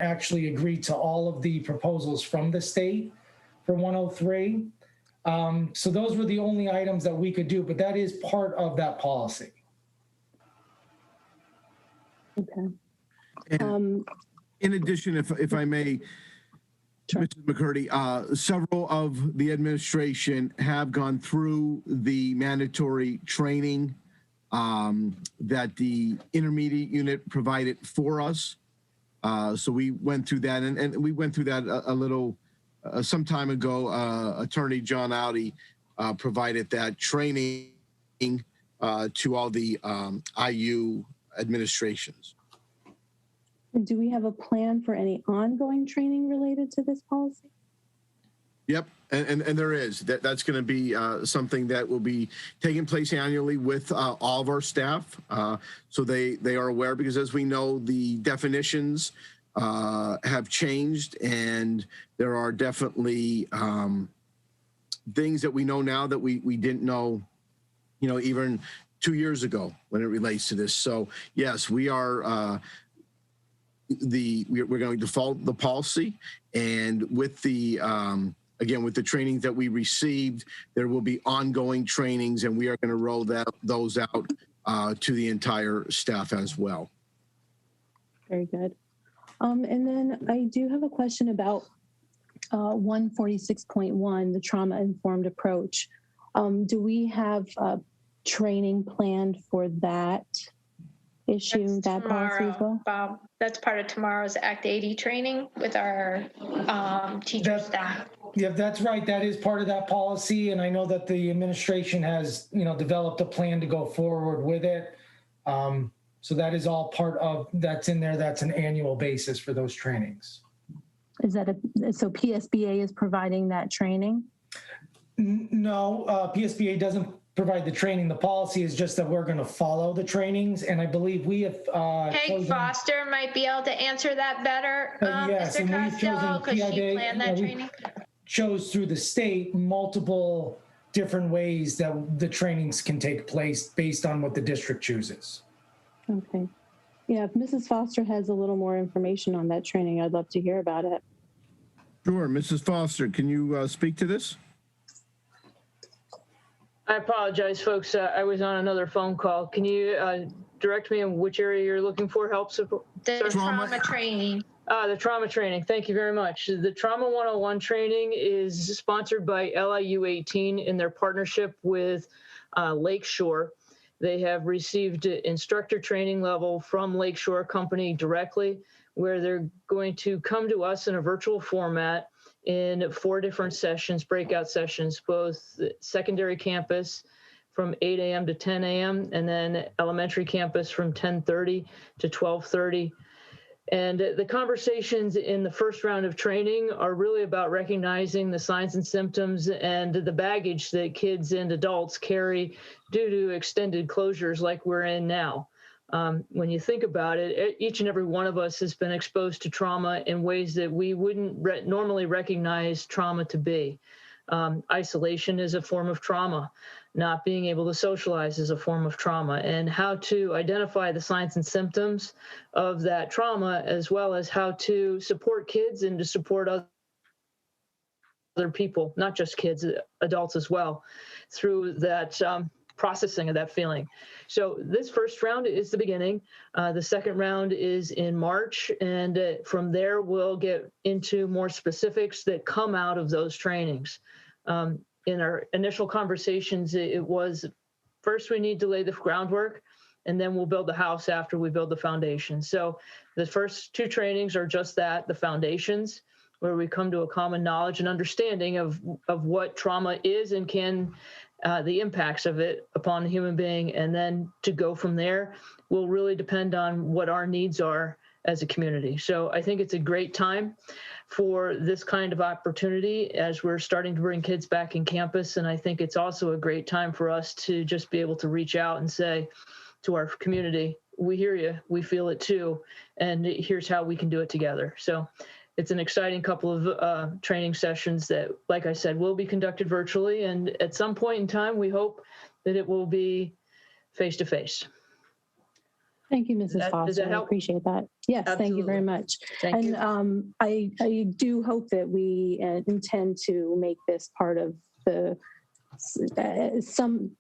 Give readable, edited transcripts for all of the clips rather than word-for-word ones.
actually agree to all of the proposals from the state for 103. So those were the only items that we could do, but that is part of that policy. Okay. And in addition, if I may, Sure. Mrs. McCurdy, several of the administration have gone through the mandatory training that the intermediate unit provided for us. So we went through that, and we went through that a little some time ago. Attorney John Audi provided that training to all the IU administrations. Do we have a plan for any ongoing training related to this policy? Yep, and there is. That's going to be something that will be taking place annually with all of our staff, so they are aware, because as we know, the definitions have changed, and there are definitely things that we know now that we didn't know, even 2 years ago when it relates to this. So yes, we are. We're going to follow the policy, and with the again, with the trainings that we received, there will be ongoing trainings, and we are going to roll those out to the entire staff as well. Very good. And then I do have a question about 146.1, the trauma-informed approach. Do we have training planned for that issue, that policy as well? Bob, that's part of tomorrow's Act 80 training with our teacher staff. Yeah, that's right. That is part of that policy, and I know that the administration has, developed a plan to go forward with it. So that is all part of that's in there. That's an annual basis for those trainings. Is that so? PSBA is providing that training? No, PSBA doesn't provide the training. The policy is just that we're going to follow the trainings, and I believe we have. Peg Foster might be able to answer that better, yes, Mr. and we've chosen Costello, because she PIBA, planned that training. Chose through the state multiple different ways that the trainings can take place based on what the district chooses. Okay. Yeah, if Mrs. Foster has a little more information on that training, I'd love to hear about it. Sure, Mrs. Foster, can you speak to this? I apologize, folks. I was on another phone call. Can you direct me on which area you're looking for help support? The trauma training. The trauma training. Thank you very much. The Trauma 101 training is sponsored by LIU 18 in their partnership with Lakeshore. They have received instructor training level from Lakeshore Company directly, where they're going to come to us in a virtual format in 4 different sessions, breakout sessions, both secondary campus from 8 a.m. to 10 a.m. and then elementary campus from 10:30 to 12:30. And the conversations in the first round of training are really about recognizing the signs and symptoms and the baggage that kids and adults carry due to extended closures like we're in now. When you think about it, each and every one of us has been exposed to trauma in ways that we wouldn't normally recognize trauma to be. Isolation is a form of trauma. Not being able to socialize is a form of trauma, and how to identify the signs and symptoms of that trauma, as well as how to support kids and to support other people, not just kids, adults as well, through that processing of that feeling. So this first round is the beginning. The second round is in March, and from there we'll get into more specifics that come out of those trainings. In our initial conversations, it was first we need to lay the groundwork, and then we'll build the house after we build the foundation. So the first 2 trainings are just that, the foundations, where we come to a common knowledge and understanding of what trauma is and can the impacts of it upon a human being. And then to go from there will really depend on what our needs are as a community. So I think it's a great time for this kind of opportunity as we're starting to bring kids back in campus. And I think it's also a great time for us to just be able to reach out and say to our community, we hear you, we feel it too, and here's how we can do it together. So it's an exciting couple of training sessions that, like I said, will be conducted virtually. And at some point in time, we hope that it will be face-to-face. Thank you, Mrs. Does that Foster. I help? appreciate that. Yes, thank you very Absolutely. much. Thank you. And I do hope that we intend to make this part of the in some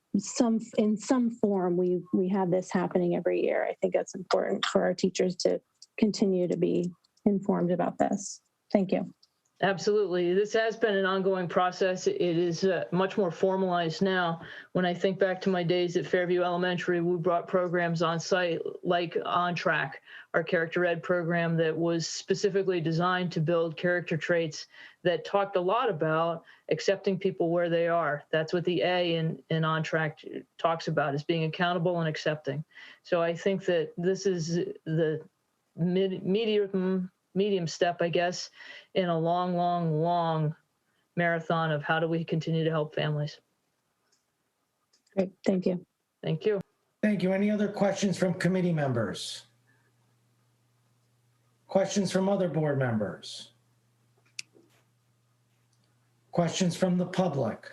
form. We have this happening every year. I think that's important for our teachers to continue to be informed about this. Thank you. Absolutely. This has been an ongoing process. It is much more formalized now. When I think back to my days at Fairview Elementary, we brought programs on site like On Track, our character ed program that was specifically designed to build character traits that talked a lot about accepting people where they are. That's what the A in On Track talks about, is being accountable and accepting. So I think that this is the medium step, I guess, in a long marathon of how do we continue to help families. Great. Thank you. Thank you. Thank you. Any other questions from committee members? Questions from other board members? Questions from the public?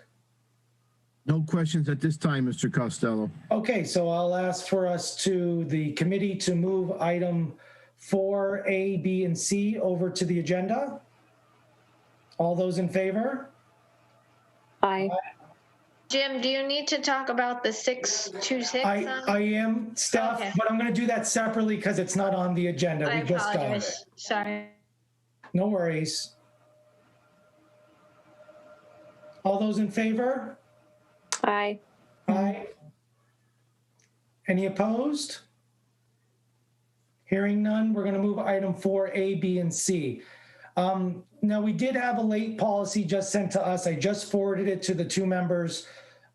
No questions at this time, Mr. Costello. Okay, so I'll ask for the committee to move item 4A, B, and C over to the agenda. All those in favor? Aye. Jim, do you need to talk about the 626? I am, Steph, Okay. but I'm going to do that separately because it's not on the agenda. I We just got it. apologize. Sorry. No worries. All those in favor? Aye. Aye. Any opposed? Hearing none, we're going to move item 4A, B, and C. Now, we did have a late policy just sent to us. I just forwarded it to the two members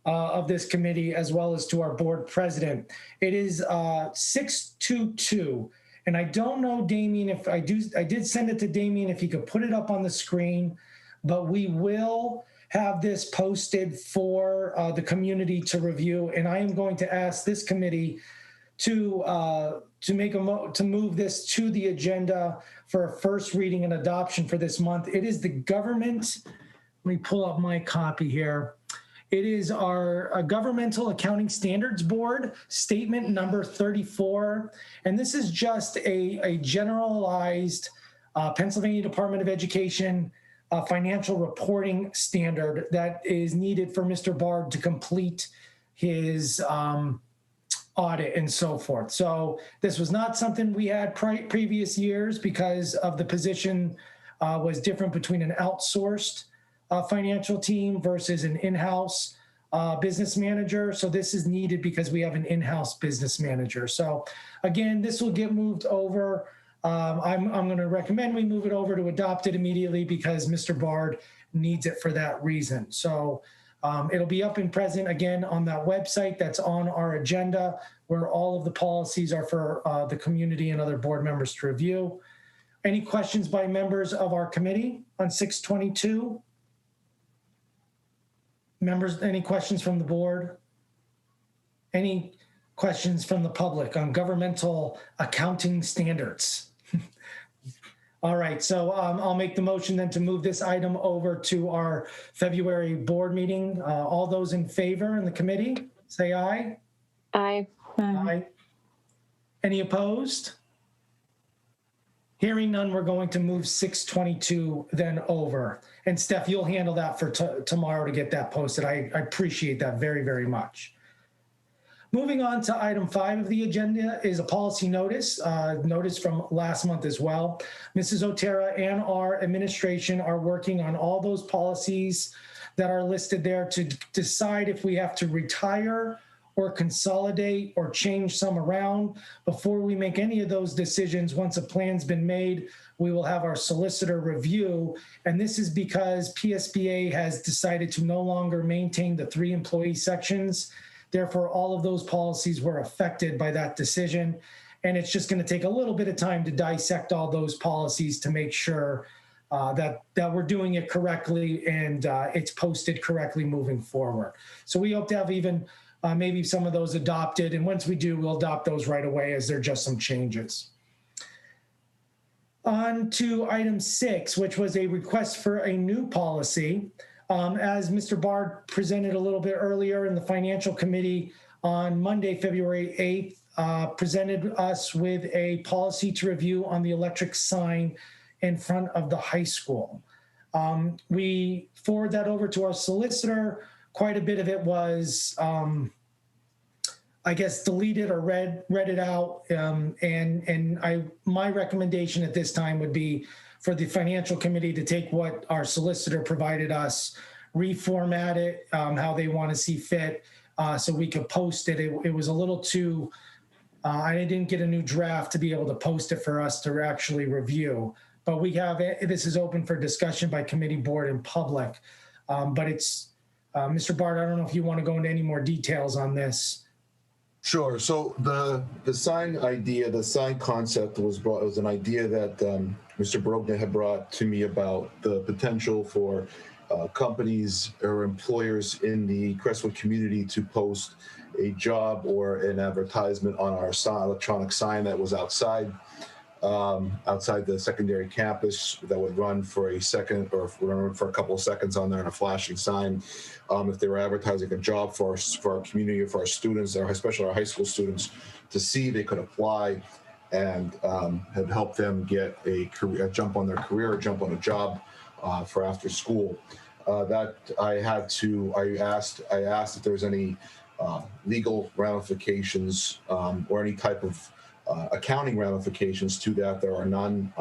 of this committee as well as to our board president. It is 622. And I don't know, Damien, if I did send it to Damien, if he could put it up on the screen, but we will have this posted for the community to review. And I am going to ask this committee to move this to the agenda for a first reading and adoption for this month. It is the government, let me pull up my copy here. It is our Governmental Accounting Standards Board statement number 34. And this is just a generalized Pennsylvania Department of Education financial reporting standard that is needed for Mr. Bard to complete his audit and so forth. So this was not something we had previous years because of the position was different between an outsourced financial team versus an in-house business manager. So this is needed because we have an in-house business manager. So again, this will get moved over. I'm going to recommend we move it over to adopt it immediately because Mr. Bard needs it for that reason. So it'll be up and present again on that website that's on our agenda where all of the policies are for the community and other board members to review. Any questions by members of our committee on 622? Members, any questions from the board? Any questions from the public on governmental accounting standards? All right, so I'll make the motion then to move this item over to our February board meeting. All those in favor in the committee, say aye. Aye. Aye. Any opposed? Hearing none, we're going to move 622 then over. And Steph, you'll handle that for tomorrow to get that posted. I appreciate that very, very much. Moving on to item 5 of the agenda is a policy notice, notice from last month as well. Mrs. Otera and our administration are working on all those policies that are listed there to decide if we have to retire or consolidate or change some around. Before we make any of those decisions, once a plan's been made, we will have our solicitor review. And this is because PSBA has decided to no longer maintain the 3 employee sections. Therefore, all of those policies were affected by that decision. And it's just going to take a little bit of time to dissect all those policies to make sure that we're doing it correctly and it's posted correctly moving forward. So we hope to have even maybe some of those adopted. And once we do, we'll adopt those right away as they're just some changes. On to item 6, which was a request for a new policy. As Mr. Bard presented a little bit earlier in the Financial Committee on Monday, February presented us with a policy to review on the electric sign in front of the high school. We forwarded that over to our solicitor. Quite a bit of it was, I guess, deleted or read it out. My recommendation at this time would be for the financial committee to take what our solicitor provided us, reformat it how they want to see fit, so we could post it. It was a little too, I didn't get a new draft to be able to post it for us to actually review. But we have it, this is open for discussion by committee, board, and public. But it's, Mr. Bart, I don't know if you want to go into any more details on this. Sure. So the sign idea, the sign concept was an idea that Mr. Brogna had brought to me about the potential for companies or employers in the Crestwood community to post a job or an advertisement on our electronic sign that was outside the secondary campus, that would run for a second or run for a couple of seconds on there on a flashing sign. If they were advertising a job for our community, or for our students, especially our high school students, to see, they could apply and had helped them get a career, a jump on their career, a jump on a job for after school. That I asked if there was any legal ramifications or any type of accounting ramifications to that. There are none.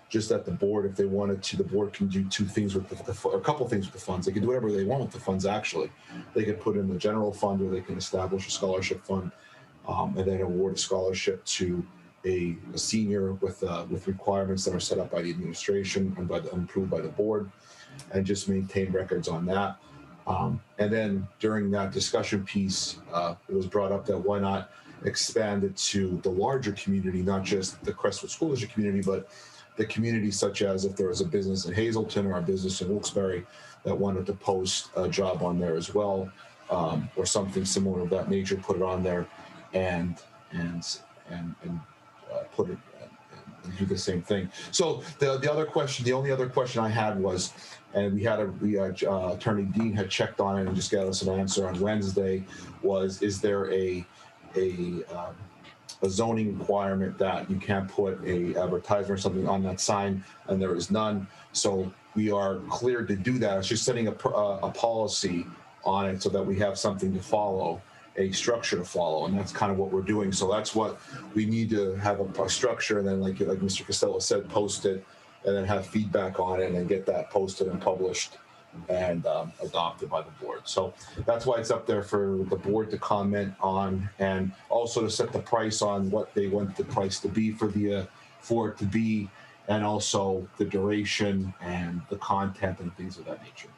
Just that the board, if they wanted to, the board can do two things with a couple things with the funds. They can do whatever they want with the funds. Actually, they could put in the general fund, or they can establish a scholarship fund and then award a scholarship to a senior with requirements that are set up by the administration and approved by the board, and just maintain records on that. And then during that discussion piece, it was brought up that why not expand it to the larger community, not just the Crestwood School District community, but the community, such as if there was a business in Hazleton or a business in Wilkes-Barre that wanted to post a job on there as well, or something similar of that nature, put it on there and put it and do the same thing. So the only other question I had was, and we had Attorney Dean had checked on it and just got us an answer on Wednesday, was, is there a zoning requirement that you can't put a advertisement or something on that sign? And there is none. So we are cleared to do that. It's just setting a policy on it so that we have something to follow, a structure to follow, and that's kind of what we're doing. So that's what we need, to have a structure, and then like Mr. Costello said, post it, and then have feedback on it, and then get that posted and published and adopted by the board. So that's why it's up there for the board to comment on, and also to set the price on what they want the price to be for it to be, and also the duration and the content and things of that nature.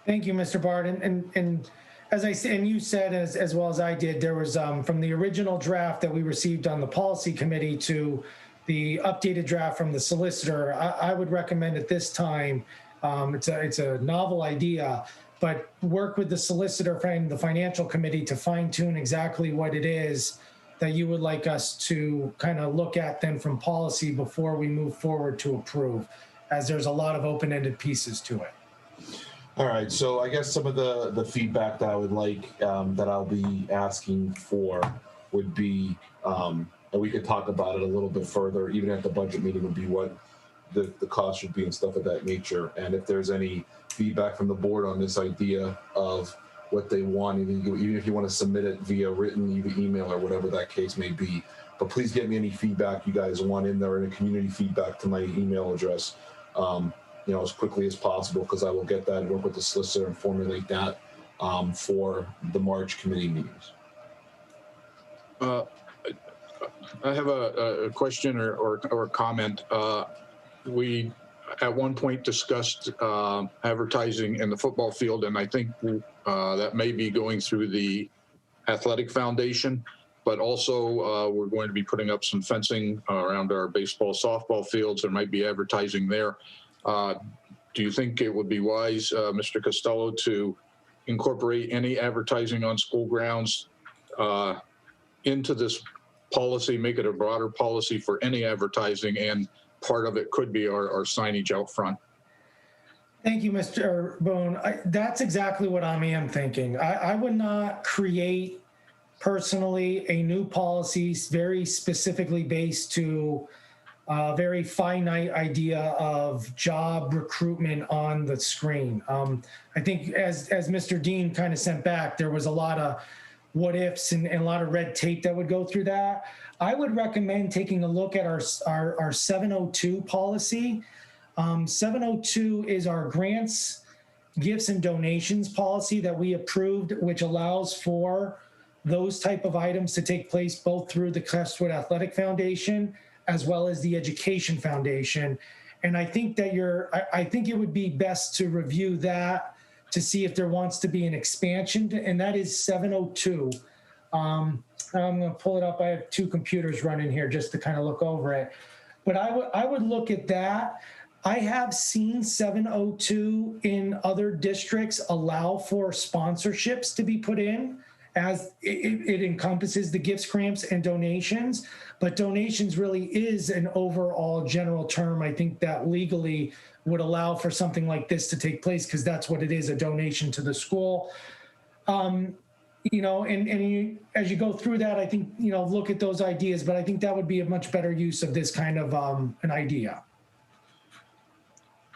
Thank you, Mr. Bart. And as I said, and you said as well as I did, there was from the original draft that we received on the policy committee to the updated draft from the solicitor. I would recommend at this time, it's a novel idea, but work with the solicitor and the financial committee to fine tune exactly what it is that you would like us to kind of look at then from policy before we move forward to approve, as there's a lot of open-ended pieces to it. All right, so I guess some of the feedback that I would like, that I'll be asking for, would be, and we could talk about it a little bit further, even at the budget meeting, would be what the cost should be and stuff of that nature. And if there's any feedback from the board on this idea of what they want, even if you want to submit it via written, either email or whatever that case may be, but please get me any feedback you guys want in there, any community feedback to my email address, as quickly as possible, because I will get that and work with the solicitor and formulate that for the March committee meetings. I have a question or comment. We at one point discussed advertising in the football field, and I think that may be going through the Athletic Foundation, but also we're going to be putting up some fencing around our baseball, softball fields. There might be advertising there. Do you think it would be wise, Mr. Costello, to incorporate any advertising on school grounds into this policy, make it a broader policy for any advertising, and part of it could be our signage out front? Thank you, Mr. Bone. That's exactly what I am thinking. I would not create personally a new policy very specifically based to a very finite idea of job recruitment on the screen. I think as Mr. Dean kind of sent back, there was a lot of what ifs and a lot of red tape that would go through that. I would recommend taking a look at our 702 policy. 702 is our grants, gifts, and donations policy that we approved, which allows for those type of items to take place both through the Crestwood Athletic Foundation as well as the Education Foundation. And I think that I think it would be best to review that to see if there wants to be an expansion, and that is 702. I'm going to pull it up. I have two computers running here just to kind of look over it. But I would look at that. I have seen 702 in other districts allow for sponsorships to be put in, as it encompasses the gifts, grants, and donations. But donations really is an overall general term. I think that legally would allow for something like this to take place because that's what it is, a donation to the school. You know, and as you go through that, I think, you know, look at those ideas, but I think that would be a much better use of this kind of an idea.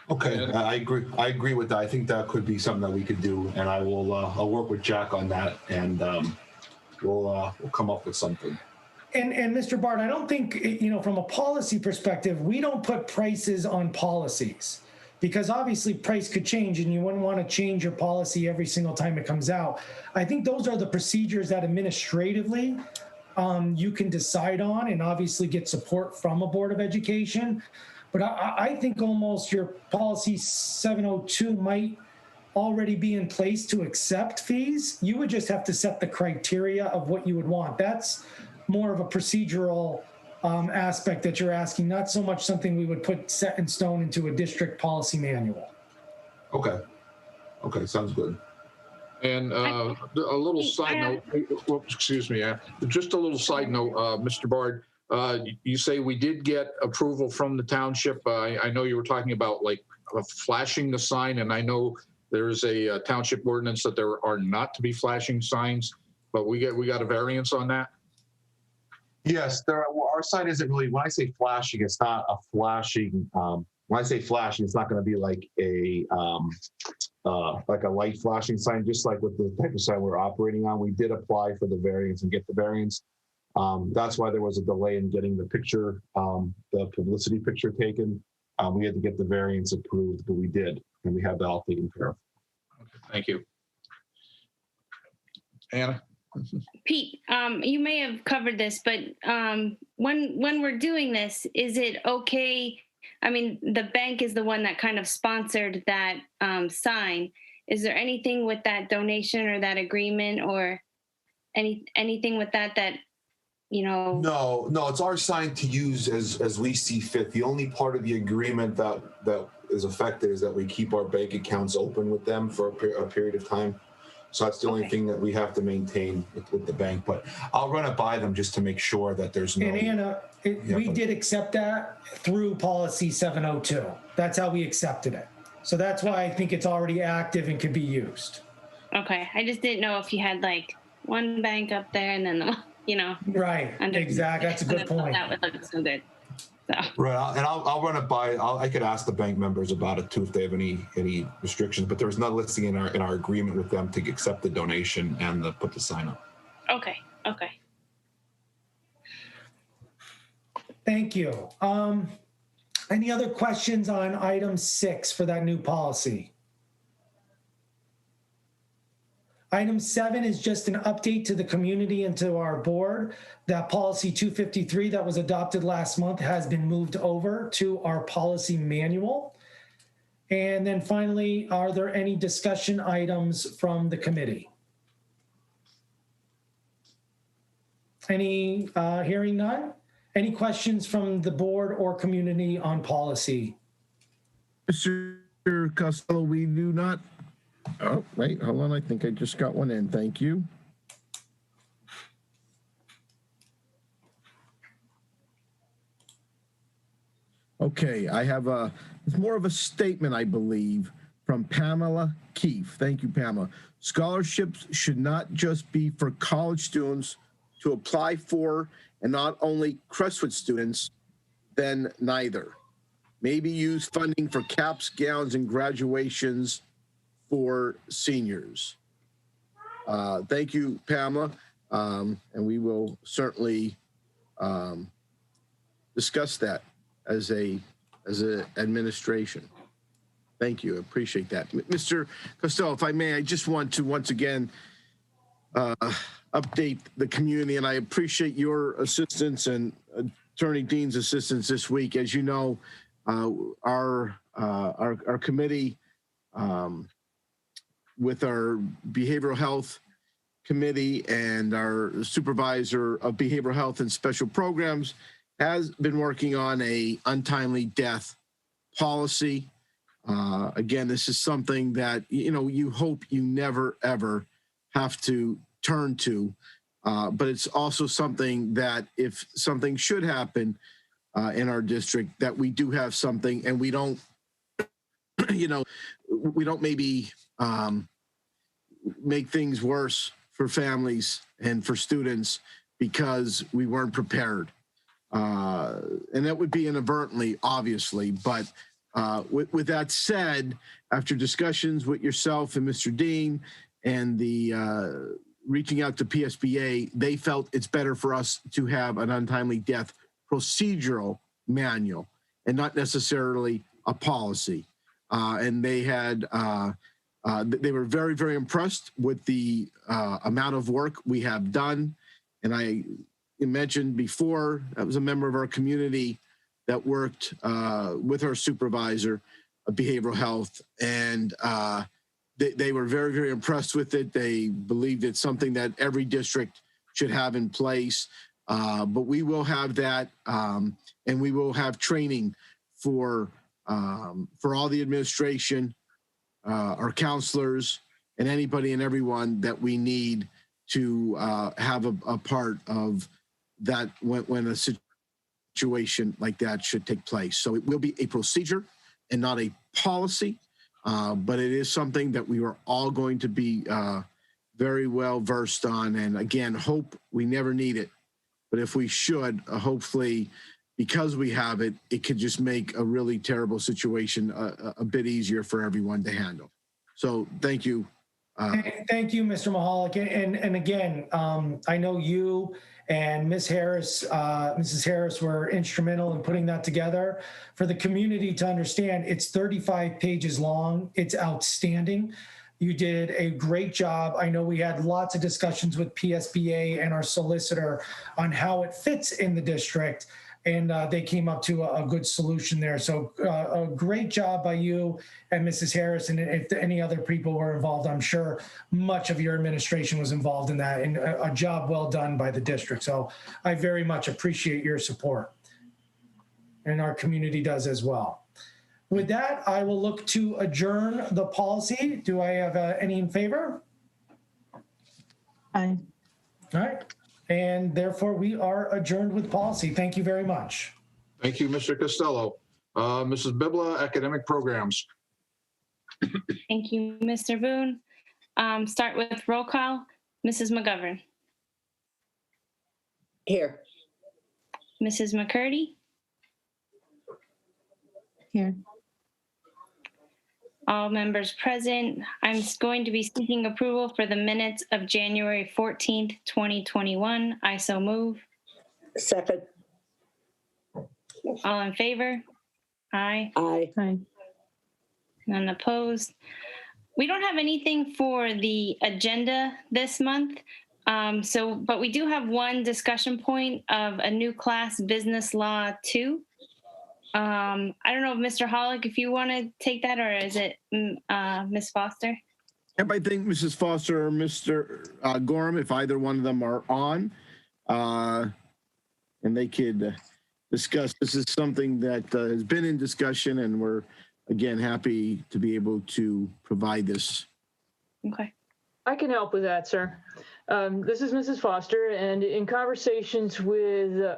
Okay, I agree with that. I think that could be something that we could do, and I'll work with Jack on that, and we'll come up with something. And Mr. Bart, I don't think, you know, from a policy perspective, we don't put prices on policies because obviously price could change and you wouldn't want to change your policy every single time it comes out. I think those are the procedures that administratively you can decide on and obviously get support from a Board of Education. But I think almost your policy 702 might already be in place to accept fees. You would just have to set the criteria of what you would want. That's more of a procedural aspect that you're asking, not so much something we would put set in stone into a district policy manual. Okay, sounds good. And a little side note, whoops, excuse me, just a little side note, Mr. Bard, you say we did get approval from the township. I know you were talking about like flashing the sign, and I know there's a township ordinance that there are not to be flashing signs, but we got a variance on that. Yes, our sign isn't really, when I say flashing, it's not a flashing, when I say flashing, it's not going to be like a light flashing sign, just like with the type of sign we're operating on. We did apply for the variance and get the variance. That's why there was a delay in getting the picture, the publicity picture taken. We had to get the variance approved, but we did, and we have that all taken care of. Okay, thank you. Anna? Pete, you may have covered this, but when we're doing this, is it okay? I mean, the bank is the one that kind of sponsored that sign. Is there anything with that donation or that agreement or anything with that, you know? No, it's our sign to use as we see fit. The only part of the agreement that is affected is that we keep our bank accounts open with them for a period of time. So that's the only thing that we have to maintain with the bank. But I'll run it by them just to make sure that there's no. And Anna, we did accept that through policy 702. That's how we accepted it. So that's why I think it's already active and can be used. Okay, I just didn't know if you had like one bank up there and then the, you know. Right, exactly. That's a good point. That would look so good. So. Right, and I'll run it by. I could ask the bank members about it too if they have any restrictions. But there was no listing in our agreement with them to accept the donation and put the sign up. Okay. Thank you. Any other questions on item 6 for that new policy? Item 7 is just an update to the community and to our board. That policy 253 that was adopted last month has been moved over to our policy manual. And then finally, are there any discussion items from the committee? Hearing none? Any questions from the board or community on policy? Mr. Costello, we do not. Oh, wait, hold on. I think I just got one in. Thank you. Okay, I have it's more of a statement, I believe, from from Pamela Keefe. Thank you, Pamela. Scholarships should not just be for college students to apply for, and not only Crestwood students, then neither. Maybe use funding for caps, gowns, and graduations for seniors. Thank you, Pamela. And we will certainly discuss that as an administration. Thank you. I appreciate that. Mr. Costello, if I may, I just want to once again update the community, and I appreciate your assistance and Attorney Dean's assistance this week. As you know, our committee with our behavioral health committee and our supervisor of behavioral health and special programs has been working on a untimely death policy. Again, this is something that, you hope you never, ever have to turn to. But it's also something that if something should happen in our district, that we do have something, and we don't, we don't maybe make things worse for families and for students because we weren't prepared. And that would be inadvertently, obviously, but with that said, after discussions with yourself and Mr. Dean and the reaching out to PSBA, they felt it's better for us to have an untimely death procedural manual and not necessarily a policy. And they had, they were very, very impressed with the amount of work we have done. And I mentioned before, I was a member of our community that worked with our supervisor of behavioral health, and they were very, very impressed with it. They believed it's something that every district should have in place. But we will have that, and we will have training for all the administration, our counselors, and anybody and everyone that we need to have a part of that when a situation like that should take place. So it will be a procedure and not a policy, but it is something that we are all going to be very well versed on. And again, hope we never need it, but if we should, hopefully, because we have it, it could just make a really terrible situation a bit easier for everyone to handle. So thank you. Thank you, Mr. Mahalik. And again, I know you and Ms. Harris, Mrs. Harris were instrumental in putting that together. For the community to understand, it's 35 pages long. It's outstanding. You did a great job. I know we had lots of discussions with PSBA and our solicitor on how it fits in the district, and they came up to a good solution there. So a great job by you and Mrs. Harris. And if any other people were involved, I'm sure much of your administration was involved in that, and a job well done by the district. So I very much appreciate your support, and our community does as well. With that, I will look to adjourn the policy. Do I have any in favor? Aye. All right. And therefore, we are adjourned with policy. Thank you very much. Thank you, Mr. Costello. Mrs. Bibla, academic programs. Thank you, Mr. Boone. Start with roll call. Mrs. McGovern. Here. Mrs. McCurdy. Here. All members present. I'm going to be seeking approval for the minutes of January 14th, 2021. I so move. Second. All in favor? Aye. Aye. Aye. None opposed. We don't have anything for the agenda this month. But we do have one discussion point of a new class, Business Law 2. I don't know, Mr. Hollick, if you want to take that, or is it Ms. Foster? Yep, I think Mrs. Foster or Mr. Gorham, if either one of them are on, and they could discuss. This is something that has been in discussion, and we're, again, happy to be able to provide this. Okay. I can help with that, sir. This is Mrs. Foster, and in conversations with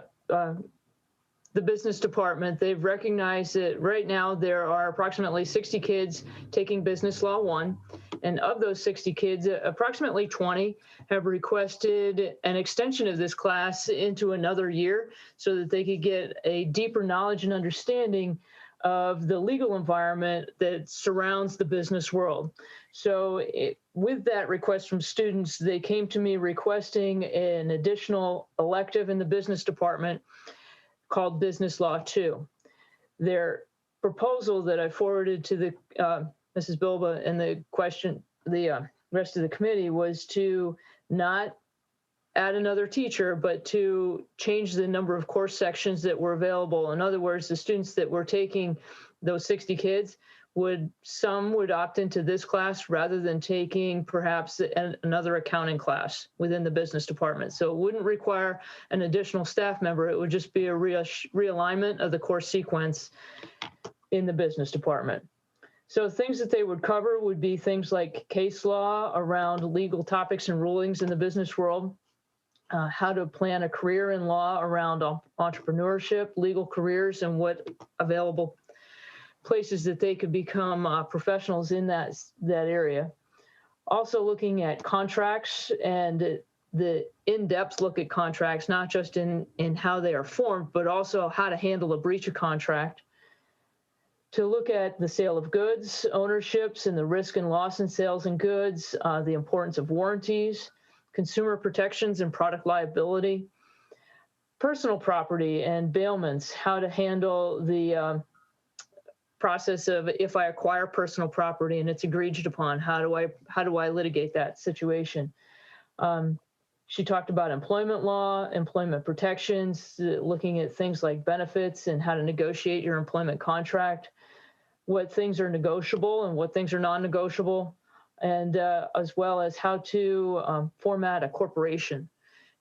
the business department, they've recognized that right now there are approximately 60 kids taking Business Law 1. And of those 60 kids, approximately 20 have requested an extension of this class into another year so that they could get a deeper knowledge and understanding of the legal environment that surrounds the business world. So with that request from students, they came to me requesting an additional elective in the business department called Business Law 2. Their proposal that I forwarded to the Mrs. Bilba and the rest of the committee was to not add another teacher, but to change the number of course sections that were available. In other words, the students that were taking those 60 kids some would opt into this class rather than taking perhaps another accounting class within the business department. So it wouldn't require an additional staff member. It would just be a realignment of the course sequence in the business department. So things that they would cover would be things like case law around legal topics and rulings in the business world, how to plan a career in law around entrepreneurship, legal careers, and what available places that they could become professionals in that area. Also looking at contracts and the in-depth look at contracts, not just in how they are formed, but also how to handle a breach of contract. To look at the sale of goods, ownerships, and the risk and loss in sales and goods, the importance of warranties, consumer protections and product liability, personal property and bailments, how to handle the process of if I acquire personal property and it's agreed upon, how do I litigate that situation? She talked about employment law, employment protections, looking at things like benefits and how to negotiate your employment contract, what things are negotiable and what things are non-negotiable, and as well as how to format a corporation.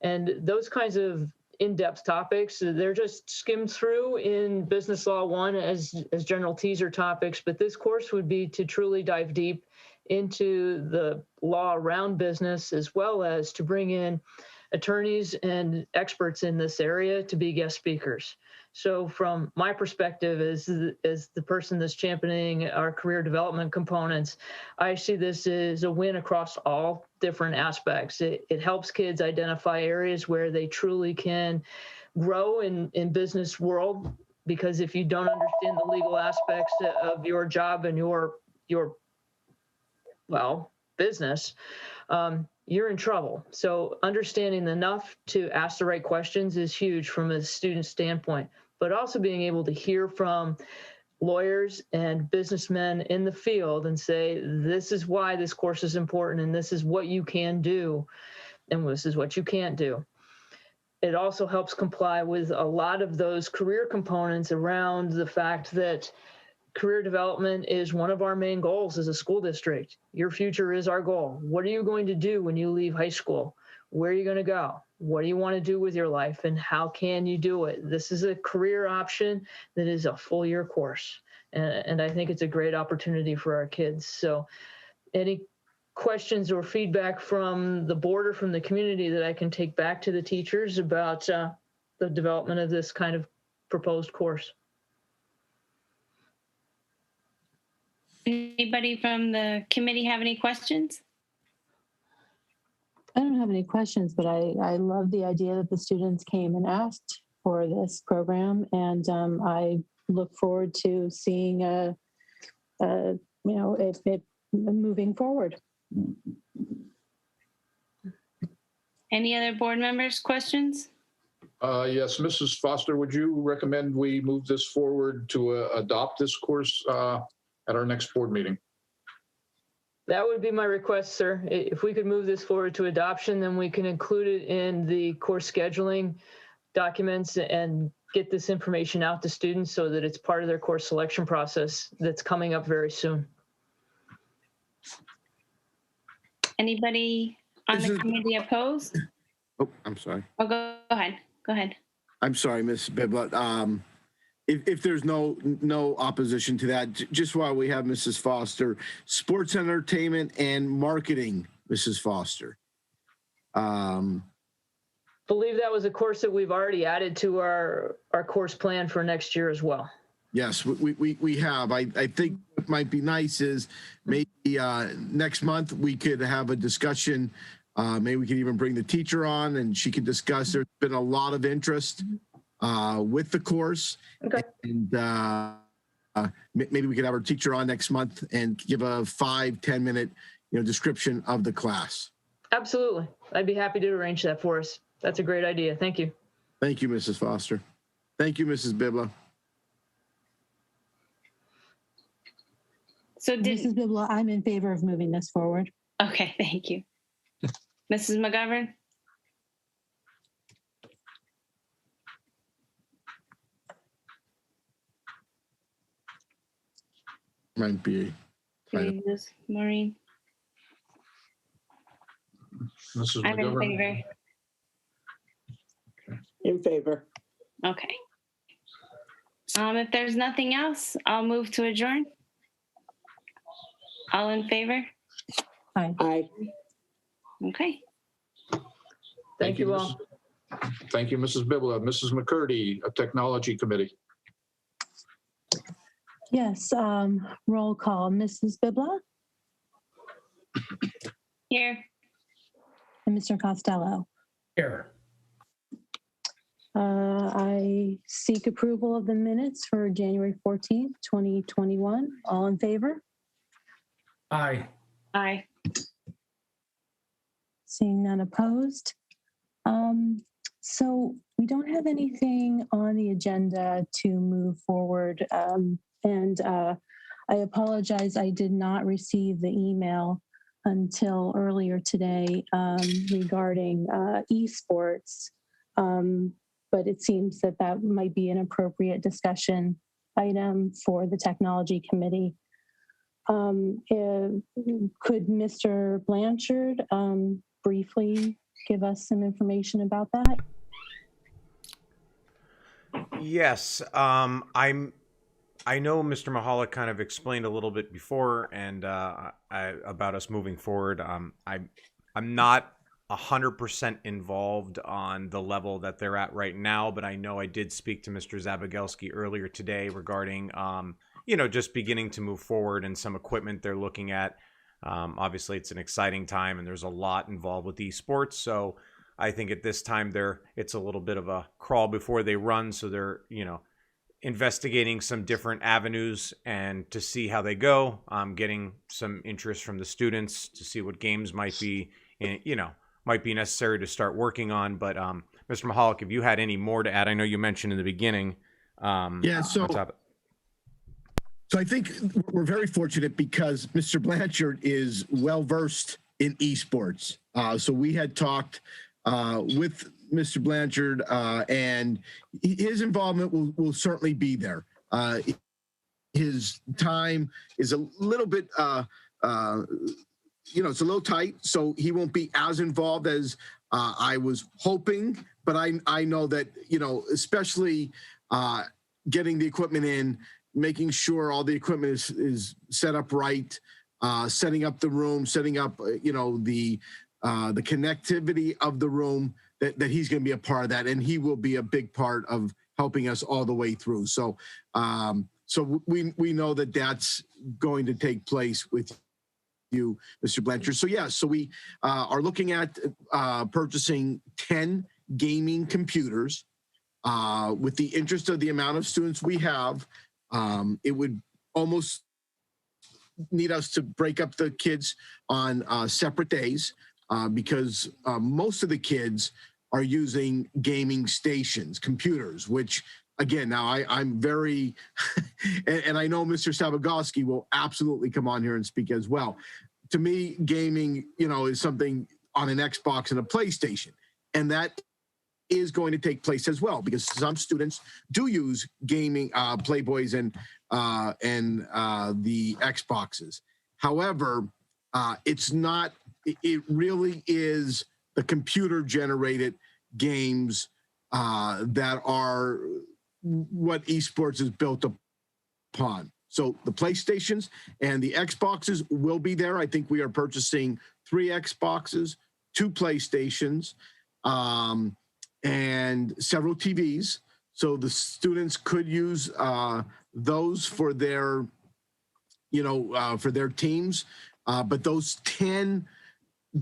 And those kinds of in-depth topics, they're just skimmed through in Business Law 1 as general teaser topics, but this course would be to truly dive deep into the law around business, as well as to bring in attorneys and experts in this area to be guest speakers. So from my perspective as the person that's championing our career development components, I see this as a win across all different aspects. It helps kids identify areas where they truly can grow in business world, because if you don't understand the legal aspects of your job and your business, you're in trouble. So understanding enough to ask the right questions is huge from a student standpoint, but also being able to hear from lawyers and businessmen in the field and say, this is why this course is important, and this is what you can do, and this is what you can't do. It also helps comply with a lot of those career components around the fact that career development is one of our main goals as a school district. Your future is our goal. What are you going to do when you leave high school? Where are you going to go? What do you want to do with your life, and how can you do it? This is a career option that is a full year course. And I think it's a great opportunity for our kids. So any questions or feedback from the board or from the community that I can take back to the teachers about the development of this kind of proposed course? Anybody from the committee have any questions? I don't have any questions, but I love the idea that the students came and asked for this program, and I look forward to seeing it moving forward. Any other board members' questions? Yes, Mrs. Foster, would you recommend we move this forward to adopt this course at our next board meeting? That would be my request, sir. If we could move this forward to adoption, then we can include it in the course scheduling documents and get this information out to students so that it's part of their course selection process that's coming up very soon. Anybody on the committee opposed? Oh, I'm sorry. Oh, go ahead. Go ahead. I'm sorry, Ms. Bibla. If there's no opposition to that, just while we have Mrs. Foster, sports entertainment and marketing, Mrs. Foster. believe that was a course that we've already added to our course plan for next year as well. Yes, we have. I think what might be nice is maybe next month we could have a discussion. Maybe we could even bring the teacher on and she could discuss. There's been a lot of interest with the course. Okay. And maybe we could have our teacher on next month and give a 5-10 minute description of the class. Absolutely. I'd be happy to arrange that for us. That's a great idea. Thank you. Thank you, Mrs. Foster. Thank you, Mrs. Bibla. So Mrs. Bibla, I'm in favor of moving this forward. okay, thank you. Mrs. McGovern? Might be. Okay, Ms. Maureen? Mrs. I'm in McGovern? favor. In favor. Okay. If there's nothing else, I'll move to adjourn. All in favor? Aye. Okay. Thank you all. Thank you, Mrs. Bibla. Mrs. McCurdy, Technology Committee. Yes, roll call. Mrs. Bibla Here. and Mr. Costello. Here. I seek approval of the minutes for January 14th, 2021. All in favor? Aye. Aye. Seeing none opposed. So we don't have anything on the agenda to move forward. And I apologize, I did not receive the email until earlier today regarding esports. But it seems that that might be an appropriate discussion item for the technology committee. Could Mr. Blanchard briefly give us some information about that? Yes, I know Mr. Mahalik kind of explained a little bit before and about us moving forward. I'm not 100% involved on the level that they're at right now, but I know I did speak to Mr. Zabagelski earlier today regarding, just beginning to move forward and some equipment they're looking at. Obviously, it's an exciting time and there's a lot involved with esports. So I think at this time it's a little bit of a crawl before they run. So they're, investigating some different avenues and to see how they go. Getting some interest from the students to see what games might be, might be necessary to start working on. But Mr. Mahalik, if you had any more to add, I know you mentioned in the beginning. So I think we're very fortunate because Mr. Blanchard is well-versed in esports. So we had talked with Mr. Blanchard and his involvement will certainly be there. His time is a little bit, it's a little tight, so he won't be as involved as I was hoping. But I know that, especially getting the equipment in, making sure all the equipment is set up right, setting up the room, setting up, the connectivity of the room, that he's going to be a part of that. And he will be a big part of helping us all the way through. So, we know that that's going to take place with you, Mr. Blanchard. So, so we are looking at purchasing 10 gaming computers with the interest of the amount of students we have. It would almost need us to break up the kids on separate days because most of the kids are using gaming stations, computers, which again, now I'm very, and I know Mr. Sabagoski will absolutely come on here and speak as well. To me, gaming, is something on an Xbox and a PlayStation, and that is going to take place as well because some students do use gaming Playboys and the Xboxes. However, it's not. It really is the computer-generated games that are what esports is built upon. So the PlayStations and the Xboxes will be there. I think we are purchasing 3 Xboxes, 2 PlayStations. and several TVs. So the students could use those for their, for their teams. But those 10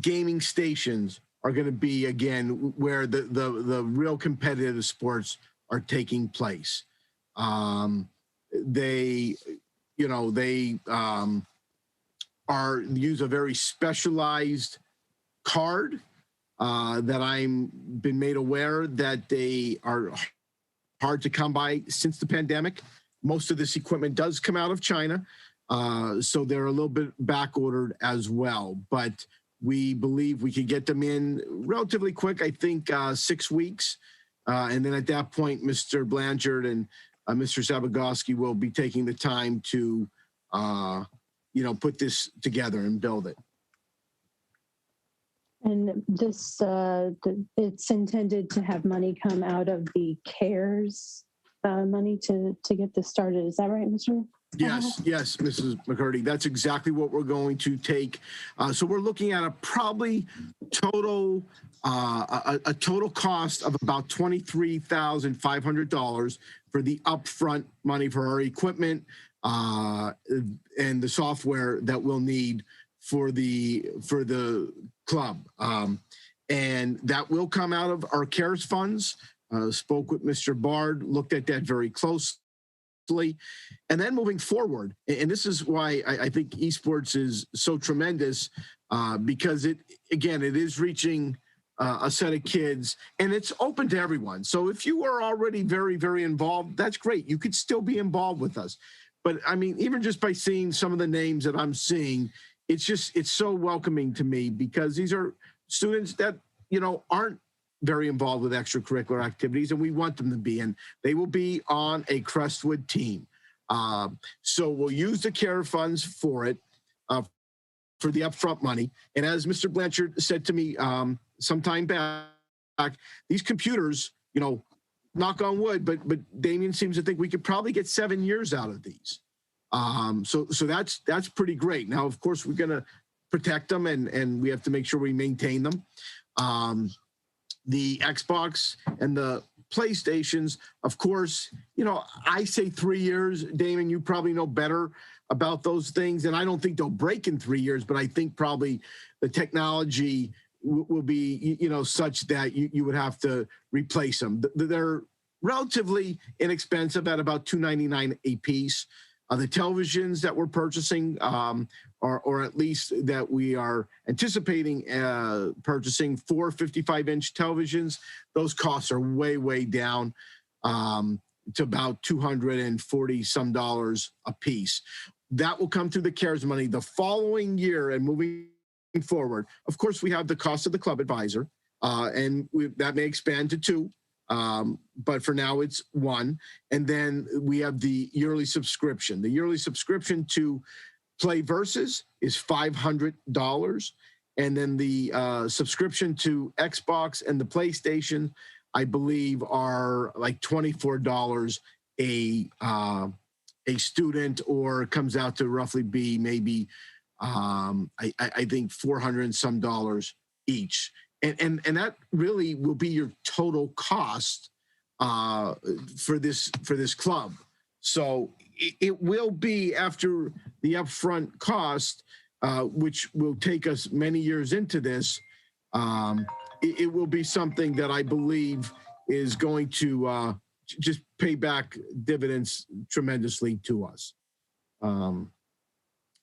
gaming stations are going to be, again, where the real competitive sports are taking place. They use a very specialized card that I'm been made aware that they are hard to come by since the pandemic. Most of this equipment does come out of China, so they're a little bit back ordered as well. But we believe we can get them in relatively quick. I think 6 weeks, and then at that point, Mr. Blanchard and Mr. Sabagoski will be taking the time to, put this together and build it. And this, it's intended to have money come out of the CARES money to get this started. Is that right, Mr.? Yes, Mrs. McCurdy. That's exactly what we're going to take. So we're looking at a probably total a total cost of about $23,500 for the upfront money for our equipment and the software that we'll need for the club. And that will come out of our CARES funds. Spoke with Mr. Bard, looked at that very closely. And then moving forward, and this is why I think esports is so tremendous, because it is reaching a set of kids and it's open to everyone. So if you are already very, very involved, that's great. You could still be involved with us. But I mean, even just by seeing some of the names that I'm seeing, it's so welcoming to me, because these are students that, aren't very involved with extracurricular activities, and we want them to be, and they will be on a Crestwood team. So we'll use the CARE funds for it, for the upfront money. And as Mr. Blanchard said to me some time back, these computers, knock on wood, but Damien seems to think we could probably get 7 years out of these. So that's pretty great. Now, of course, we're going to protect them, and we have to make sure we maintain them. The Xbox and the PlayStations, of course, I say 3 years. Damon, you probably know better about those things, and I don't think they'll break in 3 years, but I think probably the technology will be, such that you would have to replace them. They're relatively inexpensive at about $299 a piece. The televisions that we're purchasing, or at least that we are anticipating purchasing, 4 55-inch televisions, those costs are way, way down to about $240 some a piece. That will come through the CARES money the following year and moving forward. Of course, we have the cost of the club advisor, and that may expand to 2. But for now it's 1. And then we have the yearly subscription. The yearly subscription to Play Versus is $500. And then the subscription to Xbox and the PlayStation, I believe, are like $24 a student, or comes out to roughly be maybe, I think $400 and some each. And that really will be your total cost for this club. So it will be, after the upfront cost, which will take us many years into this, it will be something that I believe is going to just pay back dividends tremendously to us.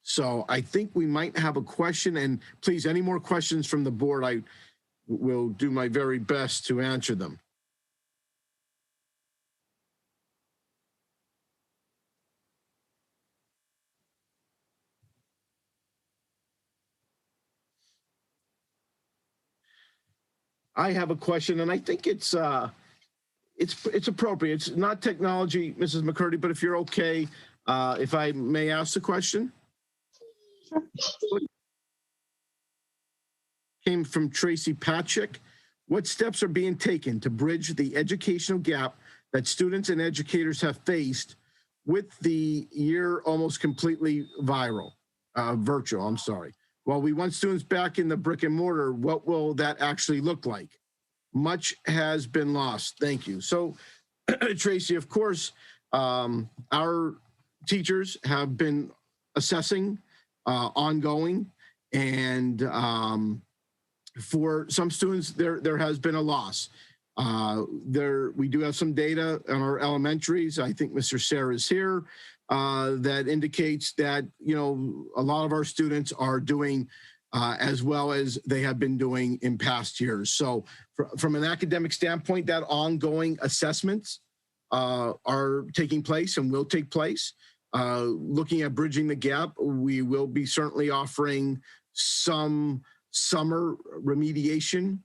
So I think we might have a question, and please, any more questions from the board, I will do my very best to answer them. I have a question, and I think it's appropriate. It's not technology, Mrs. McCurdy, but if you're okay, if I may ask the question. Sure. Came from Tracy Patrick. What steps are being taken to bridge the educational gap that students and educators have faced with the year almost completely virtual? I'm sorry. While we want students back in the brick and mortar, what will that actually look like? much has been lost. Thank you. So, Tracy, of course, our teachers have been assessing ongoing, and for some students, there has been a loss. We do have some data on our elementaries. I think Mr. Sarah is here, that indicates that, you know, a lot of our students are doing as well as they have been doing in past years. So from an academic standpoint, that ongoing assessments are taking place and will take place. Looking at bridging the gap, we will be certainly offering some summer remediation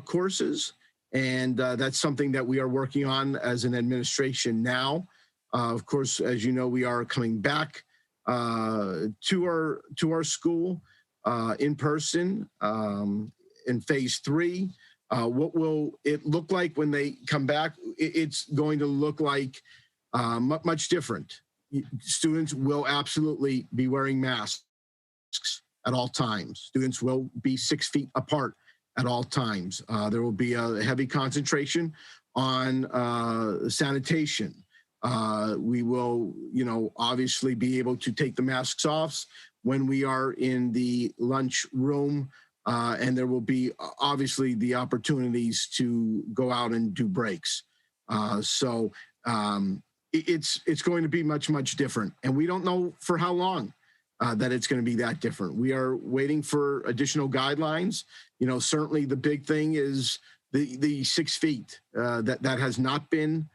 courses. And that's something that we are working on as an administration now. Of course, as you know, we are coming back to our school in person in phase 3. What will it look like when they come back? It's going to look like much different. Students will absolutely be wearing masks at all times. Students will be 6 feet apart at all times. There will be a heavy concentration on sanitation. We will, you know, obviously be able to take the masks off when we are in the lunch room, and there will be obviously the opportunities to go out and do breaks. So it's going to be much different, and we don't know for how long that it's going to be that different. We are waiting for additional guidelines. You know, certainly the big thing is the 6 feet that has not been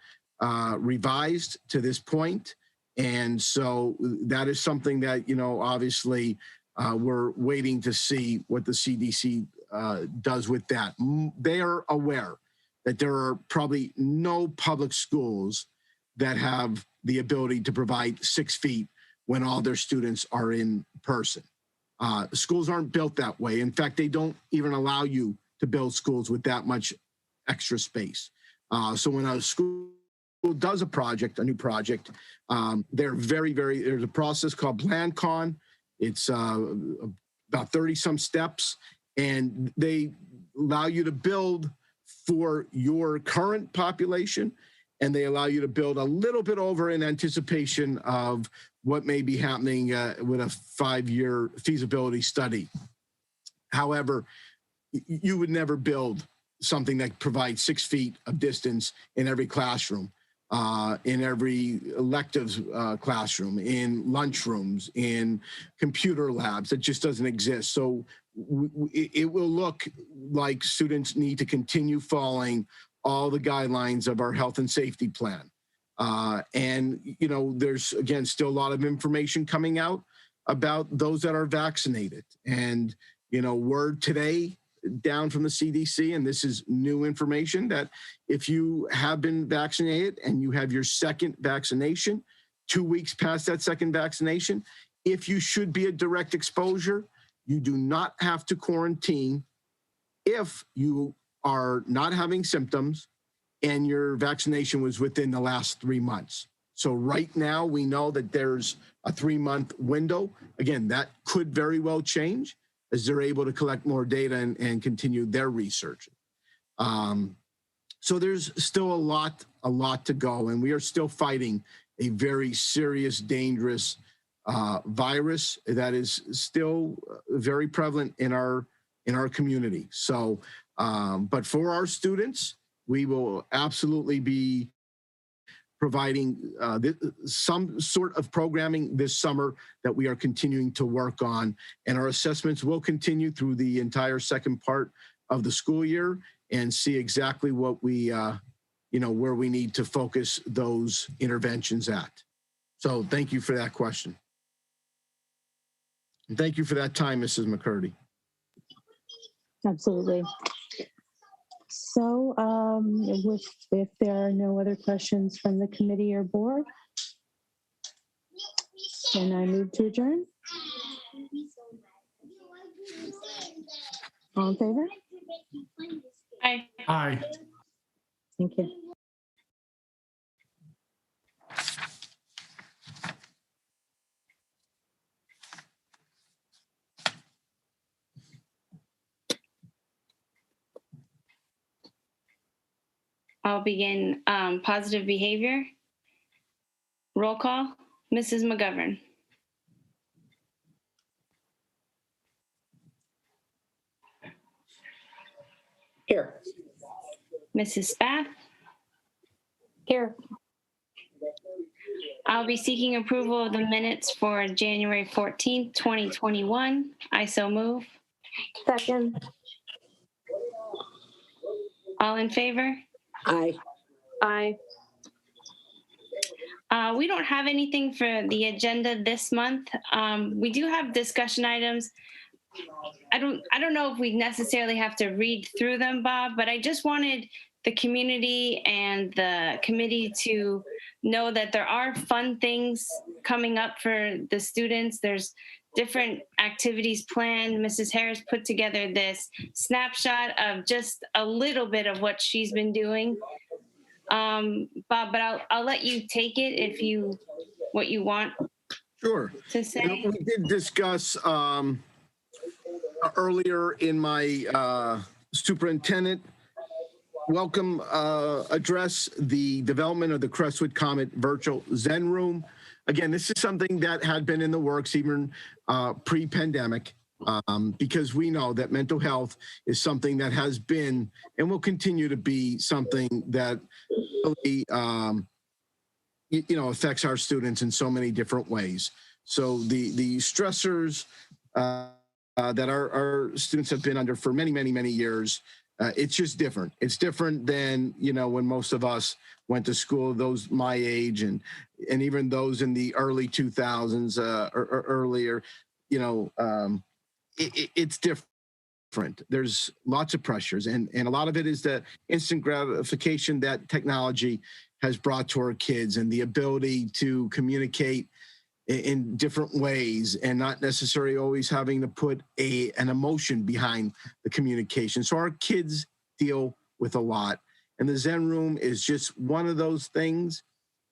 revised to this point. And so that is something that, you know, obviously we're waiting to see what the CDC does with that. They are aware that there are probably no public schools that have the ability to provide 6 feet when all their students are in person. Schools aren't built that way. In fact, they don't even allow you to build schools with that much extra space. So when a school does a new project, they're there's a process called PlanCon. It's about 30 some steps, and they allow you to build for your current population, and they allow you to build a little bit over in anticipation of what may be happening with a 5-year feasibility study. However, you would never build something that provides 6 feet of distance in every classroom, in every electives classroom, in lunchrooms, in computer labs. It just doesn't exist. So it will look like students need to continue following all the guidelines of our health and safety plan. And, you know, there's, again, still a lot of information coming out about those that are vaccinated. And, you know, word today down from the CDC, and this is new information, that if you have been vaccinated and you have your second vaccination, 2 weeks past that second vaccination, if you should be a direct exposure, you do not have to quarantine if you are not having symptoms and your vaccination was within the last 3 months. So right now we know that there's a 3-month window. Again, that could very well change as they're able to collect more data and continue their research. So there's still a lot to go, and we are still fighting a very serious, dangerous virus that is still very prevalent in our community. So, but for our students, we will absolutely be providing some sort of programming this summer that we are continuing to work on. And our assessments will continue through the entire second part of the school year and see exactly what we, you know, where we need to focus those interventions at. So thank you for that question. And thank you for that time, Mrs. McCurdy. Absolutely. So if there are no other questions from the committee or board, then I move to adjourn. All in favor? Aye. Aye. Thank you. I'll begin. Positive behavior. Roll call. Mrs. McGovern. Here. Mrs. Spath. Here. I'll be seeking approval of the minutes for January 14th, 2021. I so move. Second. All in favor? Aye. Aye. We don't have anything for the agenda this month. We do have discussion items. I don't know if we necessarily have to read through them, Bob, but I just wanted the community and the committee to know that there are fun things coming up for the students. There's different activities planned. Mrs. Harris put together this snapshot of just a little bit of what she's been doing. Bob, but I'll let you take it if you, what you want Sure. to say. You know, we did discuss earlier in my superintendent welcome address the development of the Crestwood Comet virtual Zen room. Again, this is something that had been in the works even pre-pandemic, because we know that mental health is something that has been and will continue to be something that really affects our students in so many different ways. So the stressors that our students have been under for many, many, many years, it's just different. It's different than, when most of us went to school, those my age and even those in the early 2000s or earlier, it's different. There's lots of pressures and a lot of it is the instant gratification that technology has brought to our kids and the ability to communicate in different ways and not necessarily always having to put an emotion behind the communication. So our kids deal with a lot. And the Zen room is just one of those things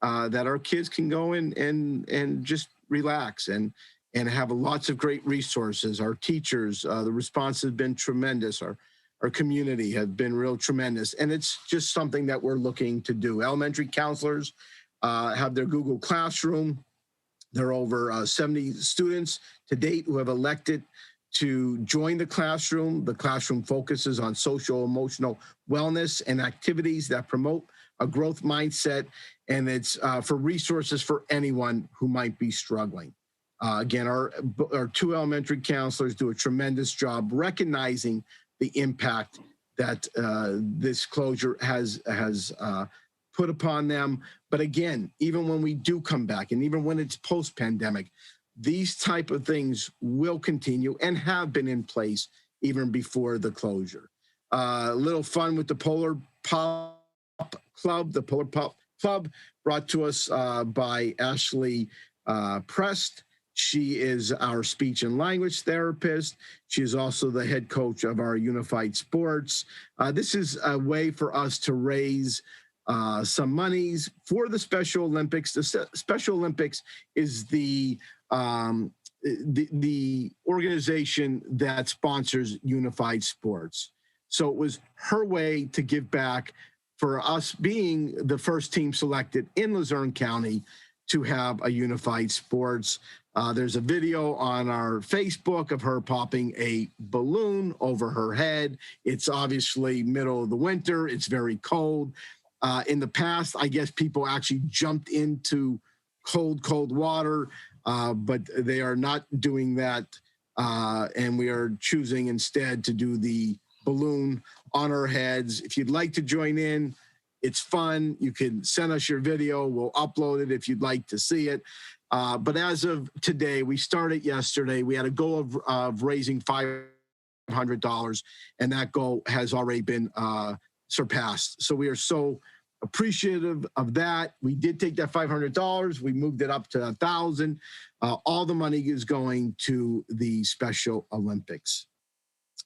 that our kids can go in and just relax and have lots of great resources. Our teachers, the response has been tremendous. Our community has been real tremendous. And it's just something that we're looking to do. Elementary counselors have their Google Classroom. There are over 70 students to date who have elected to join the classroom. The classroom focuses on social emotional wellness and activities that promote a growth mindset, and it's for resources for anyone who might be struggling. Again, our two elementary counselors do a tremendous job recognizing the impact that this closure has put upon them. But again, even when we do come back and even when it's post-pandemic, these type of things will continue and have been in place even before the closure. A little fun with the Polar Pop Club. The Polar Pop Club brought to us by Ashley Prest. She is our speech and language therapist. She is also the head coach of our Unified Sports. This is a way for us to raise some monies for the Special Olympics. The Special Olympics is the organization that sponsors Unified Sports. So it was her way to give back for us being the first team selected in Luzerne County to have a Unified Sports. There's a video on our Facebook of her popping a balloon over her head. It's obviously middle of the winter. It's very cold. In the past, I guess people actually jumped into cold water, but they are not doing that. And we are choosing instead to do the balloon on our heads. If you'd like to join in, it's fun. You can send us your video. We'll upload it if you'd like to see it. But as of today, we started yesterday. We had a goal of raising $500, and that goal has already been surpassed. So we are so appreciative of that. We did take that $500. We moved it up to $1,000. All the money is going to the Special Olympics.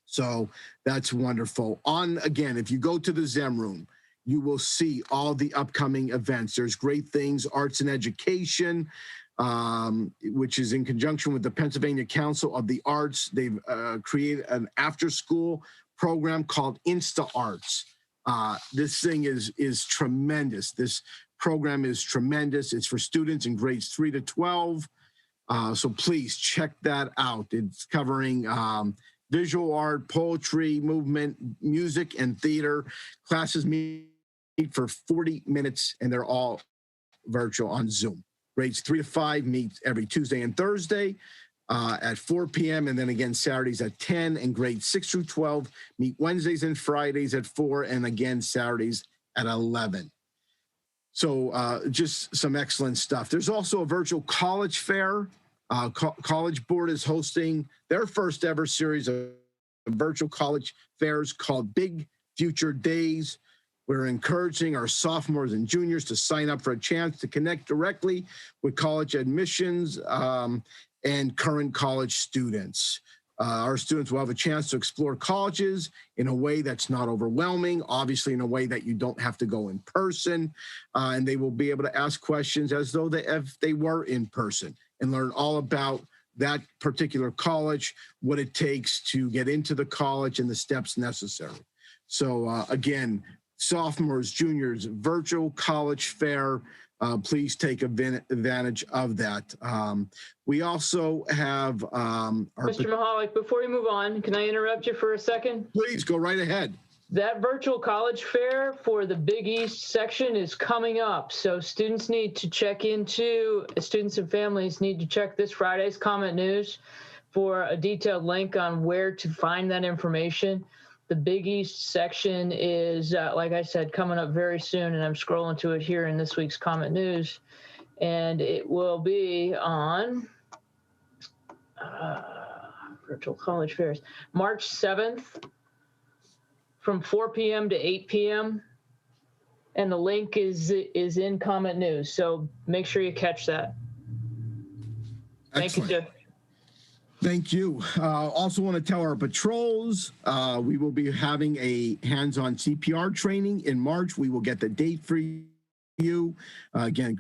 So that's wonderful. Again, if you go to the Zen room, you will see all the upcoming events. There's great things, arts and education, which is in conjunction with the Pennsylvania Council of the Arts. They've created an after-school program called Insta Arts. This thing is tremendous. This program is tremendous. It's for students in grades 3 to 12. So please check that out. It's covering visual art, poetry, movement, music, and theater. Classes meet for 40 minutes, and they're all virtual on Zoom. Grades 3 to 5 meet every Tuesday and Thursday at 4 p.m. and then again Saturdays at 10. And grades 6 through 12 meet Wednesdays and Fridays at 4 and again Saturdays at 11. So just some excellent stuff. There's also a virtual college fair. College Board is hosting their first ever series of virtual college fairs called Big Future Days. We're encouraging our sophomores and juniors to sign up for a chance to connect directly with college admissions and current college students. Our students will have a chance to explore colleges in a way that's not overwhelming, obviously in a way that you don't have to go in person, and they will be able to ask questions as though if they were in person and learn all about that particular college, what it takes to get into the college and the steps necessary. So again, sophomores, juniors, virtual college fair, please take advantage of that. We also have Mr. Mahalik, before we move on, can I interrupt you for a second? Please go right ahead. That virtual college fair for the Big East section is coming up. So students need to check into, students and families need to check this Friday's Comment News for a detailed link on where to find that information. The Big East section is, like I said, coming up very soon, and I'm scrolling to it here in this week's Comment News. And it will be on virtual college fairs, March 7th from 4 p.m. to 8 p.m. And the link is in Comment News. So make sure you catch that. Thank you, Jeff. Thank you. Also want to tell our patrols, we will be having a hands-on CPR training in March. We will get the date for you. Again,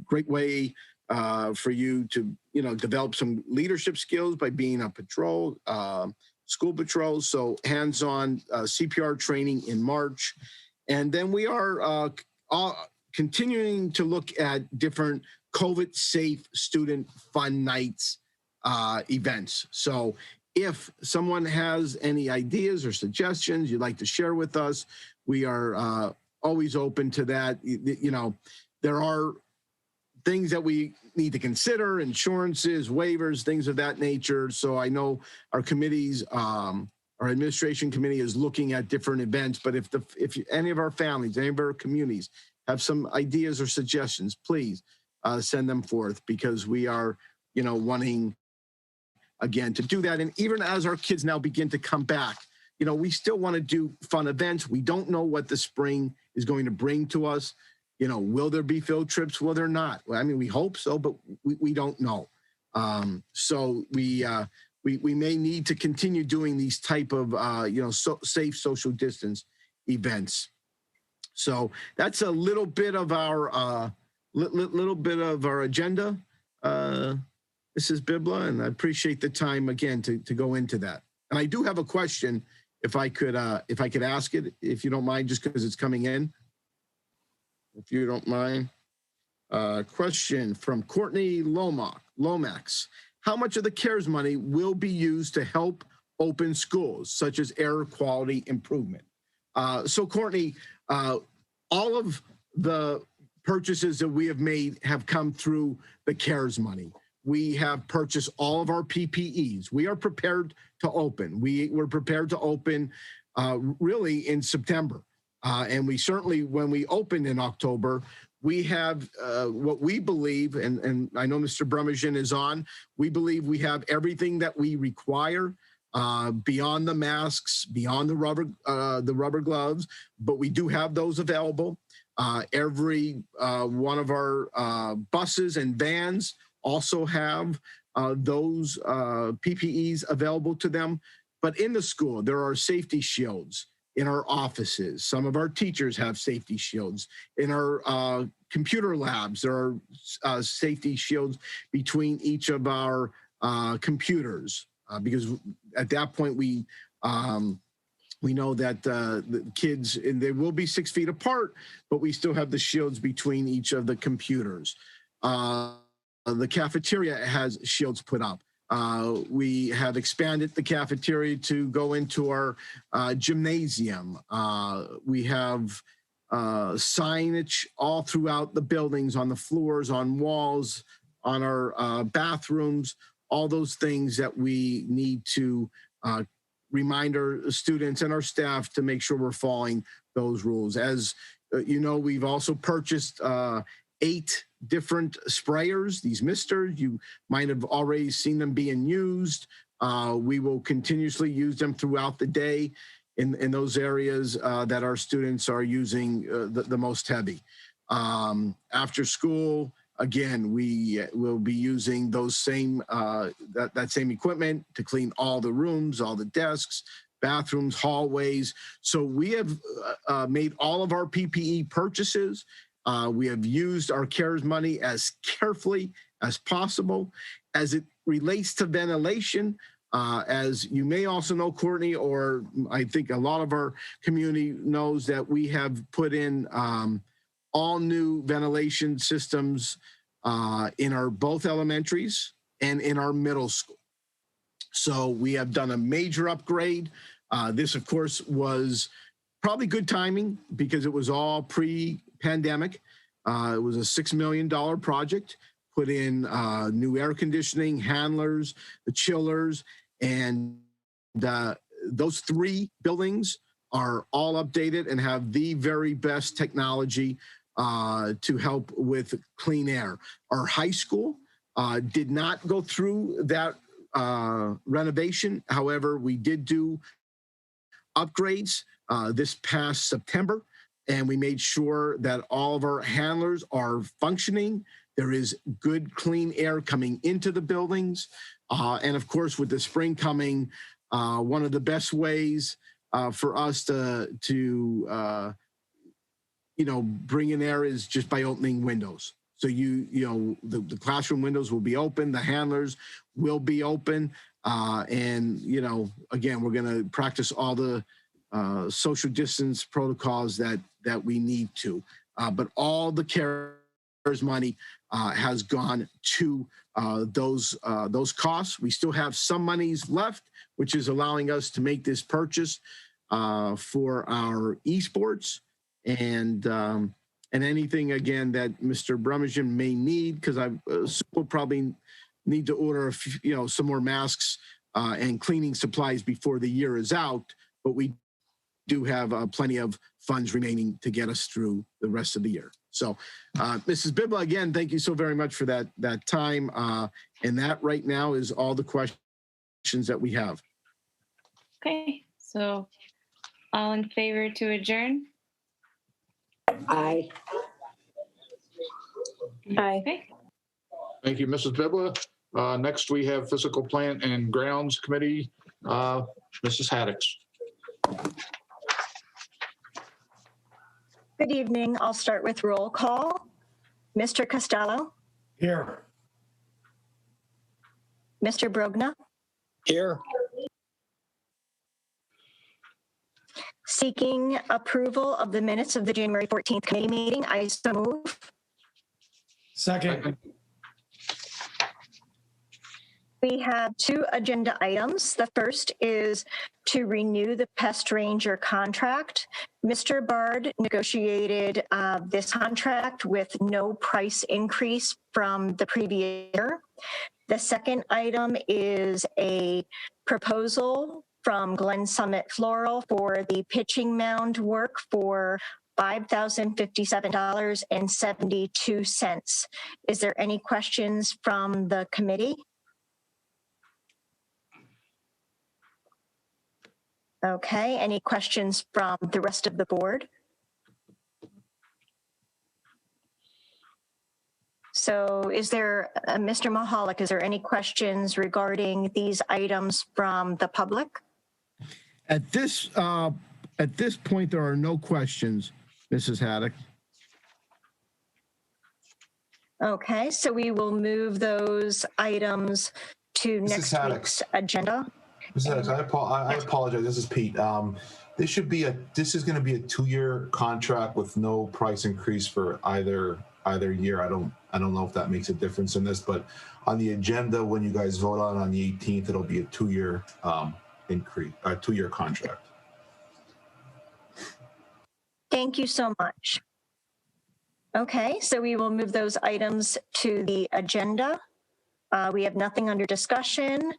great way for you to, develop some leadership skills by being a patrol, school patrol. So hands-on CPR training in March. And then we are continuing to look at different COVID-safe student fun nights events. So if someone has any ideas or suggestions you'd like to share with us, we are always open to that. There are things that we need to consider, insurances, waivers, things of that nature. So I know our committees, our administration committee is looking at different events, but if any of our families, any of our communities have some ideas or suggestions, please send them forth, because we are, wanting again to do that. And even as our kids now begin to come back, we still want to do fun events. We don't know what the spring is going to bring to us. Will there be field trips? Will there not? Well, I mean, we hope so, but we don't know. So we may need to continue doing these type of safe social distance events. So that's a little bit of our agenda. This is Bibla, and I appreciate the time again to go into that. And I do have a question, if I could ask it, if you don't mind, just because it's coming in. If you don't mind. Question from Courtney Lomax. How much of the CARES money will be used to help open schools, such as air quality improvement? So Courtney, all of the purchases that we have made have come through the CARES money. We have purchased all of our PPEs. We are prepared to open. We were prepared to open really in September. And we certainly, when we opened in October, we have what we believe, and I know Mr. Brummagem is on, we believe we have everything that we require beyond the masks, beyond the rubber gloves, but we do have those available. Every one of our buses and vans also have those PPEs available to them. But in the school, there are safety shields. In our offices, some of our teachers have safety shields. In our computer labs, there are safety shields between each of our computers, because at that point we We know that the kids, and they will be 6 feet apart, but we still have the shields between each of the computers. The cafeteria has shields put up. We have expanded the cafeteria to go into our gymnasium. We have signage all throughout the buildings, on the floors, on walls, on our bathrooms, all those things that we need to remind our students and our staff to make sure we're following those rules. As you know, we've also purchased 8 different sprayers, these misters. You might have already seen them being used. We will continuously use them throughout the day in those areas that our students are using the most heavy. After school, again, we will be using those same that same equipment to clean all the rooms, all the desks, bathrooms, hallways. So we have made all of our PPE purchases. We have used our CARES money as carefully as possible. As it relates to ventilation, as you may also know, Courtney, or I think a lot of our community knows, that we have put in all new ventilation systems in our both elementaries and in our middle school. So we have done a major upgrade. This, of course, was probably good timing because it was all pre-pandemic. It was a $6 million project, put in new air conditioning, handlers, the chillers, and those 3 buildings are all updated and have the very best technology to help with clean air. Our high school did not go through that renovation. However, we did do upgrades this past September, and we made sure that all of our handlers are functioning. There is good, clean air coming into the buildings. And of course, with the spring coming, one of the best ways for us to bring in air is just by opening windows. So the classroom windows will be open, the handlers will be open, and again, we're going to practice all the social distance protocols that we need to. But all the CARES money has gone to those costs. We still have some monies left, which is allowing us to make this purchase for our esports and anything again that Mr. Brummagem may need, because I will probably need to order some more masks and cleaning supplies before the year is out. But we do have plenty of funds remaining to get us through the rest of the year. So, Mrs. Bibla, again, thank you so very much for that time. And that right now is all the questions that we have. Okay, so all in favor to adjourn? Aye. Aye. Okay. Thank you, Mrs. Bibla. Next, we have Physical Plant and Grounds Committee, Mrs. Haddix. Good evening. I'll start with roll call. Mr. Costello. Here. Mr. Brogna. Here. Seeking approval of the minutes of the January 14th committee meeting, I so move. Second. We have 2 agenda items. The first is to renew the pest ranger contract. Mr. Bard negotiated this contract with no price increase from the previous year. The second item is a proposal from Glen Summit Floral for the pitching mound work for $5,057.72. Is there any questions from the committee? Okay, any questions from the rest of the board? So is there, Mr. Mahalik, is there any questions regarding these items from the public? At this point, there are no questions, Mrs. Haddock. Okay, so we will move those items to Mrs. next Haddock. week's agenda. Mrs. Haddock, I apologize. This is Pete. This is going to be a 2-year contract with no price increase for either year. I don't know if that makes a difference in this, but on the agenda, when you guys vote on the 18th, it'll be a 2-year increase, a 2-year contract. Thank you so much. Okay, so we will move those items to the agenda. We have nothing under discussion.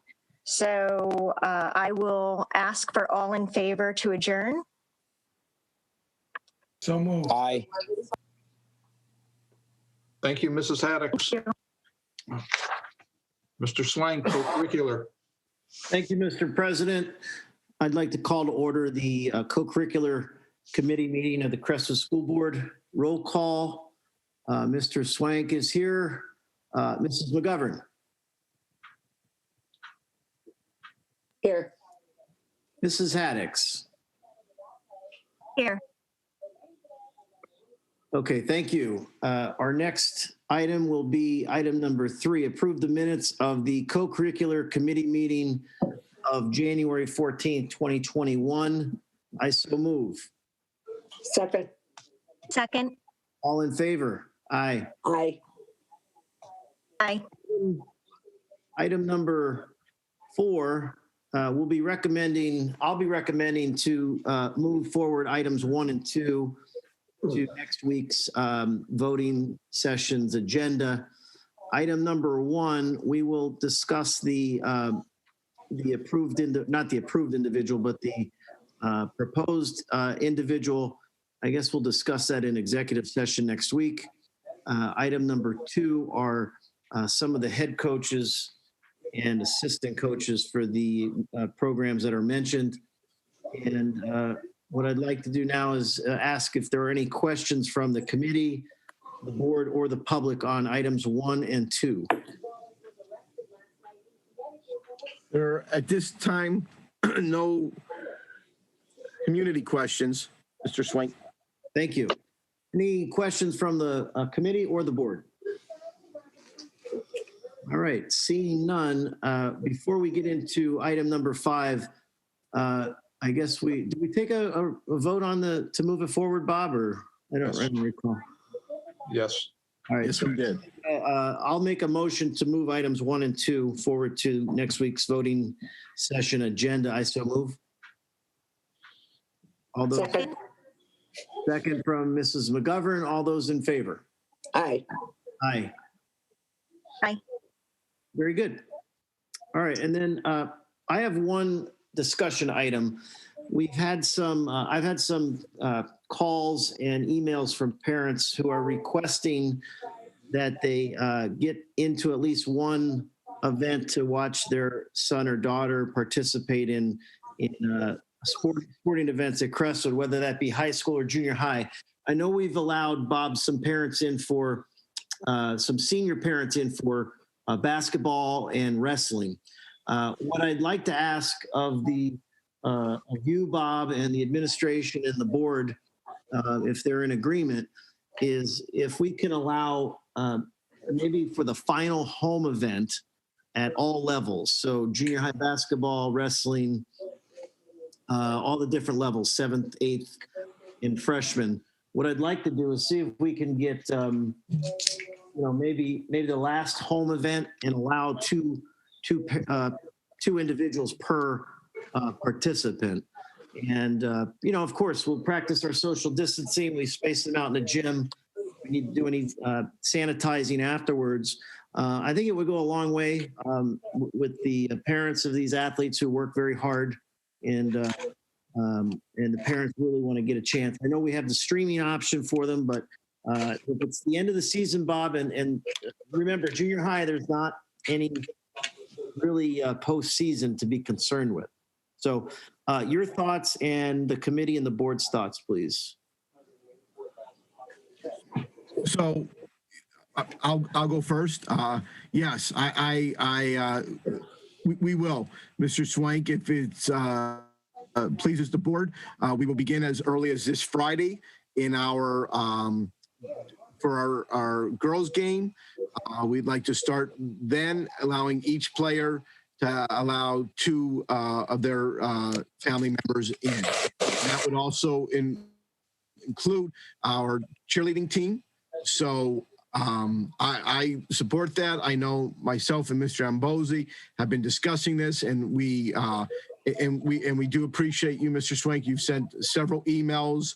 So I will ask for all in favor to adjourn. So moved. Aye. Thank you, Mrs. Haddix. Mr. Swank, co-curricular. Thank you, Mr. President. I'd like to call to order the co-curricular committee meeting of the Crestwood School Board. Roll call. Mr. Swank is here. Mrs. McGovern. Here. Mrs. Haddix. Here. Okay, thank you. Our next item will be item number 3, approve the minutes of the co-curricular committee meeting of January 14th, 2021. I so move. Second. Second. All in favor? Aye. Aye. Aye. Item number 4, I'll be recommending to move forward items 1 and 2 to next week's voting session's agenda. Item number 1, we will discuss the approved, not the approved individual, but the proposed individual. I guess we'll discuss that in executive session next week. Item number 2 are some of the head coaches and assistant coaches for the programs that are mentioned. And what I'd like to do now is ask if there are any questions from the committee, the board, or the public on items 1 and 2. There are, at this time, no community questions. Mr. Swank. Thank you. Any questions from the committee or the board? All right, seeing none, before we get into item number 5, I guess did we take a vote on to move it forward, Bob, or I don't recall. Yes. All right. Yes, we did. I'll make a motion to move items 1 and 2 forward to next week's voting session agenda. I so move. All those, second from Mrs. McGovern. All those in favor? Aye. Aye. Aye. Very good. All right, and then I have one discussion item. We've had some, I've had some calls and emails from parents who are requesting that they get into at least one event to watch their son or daughter participate in sporting events at Crestwood, whether that be high school or junior high. I know we've allowed, Bob, some parents in for, some senior parents in for basketball and wrestling. What I'd like to ask of you, Bob, and the administration and the board, if they're in agreement, is if we can allow maybe for the final home event at all levels. So junior high basketball, wrestling, all the different levels, 7th, 8th, and freshman. What I'd like to do is see if we can get, maybe the last home event and allow two individuals per participant. And, of course, we'll practice our social distancing. We space them out in the gym. We need to do any sanitizing afterwards. I think it would go a long way with the parents of these athletes who work very hard, and the parents really want to get a chance. I know we have the streaming option for them, but if it's the end of the season, Bob, and remember, junior high, there's not any really postseason to be concerned with. So your thoughts and the committee and the board's thoughts, please. So I'll go first. Yes, we will, Mr. Swank, if it's pleases the board. We will begin as early as this Friday in our for our girls game. We'd like to start then, allowing each player to allow 2 of their family members in. That would also include our cheerleading team. So I support that. I know myself and Mr. Ambosi have been discussing this, and we do appreciate you, Mr. Swank. You've sent several emails.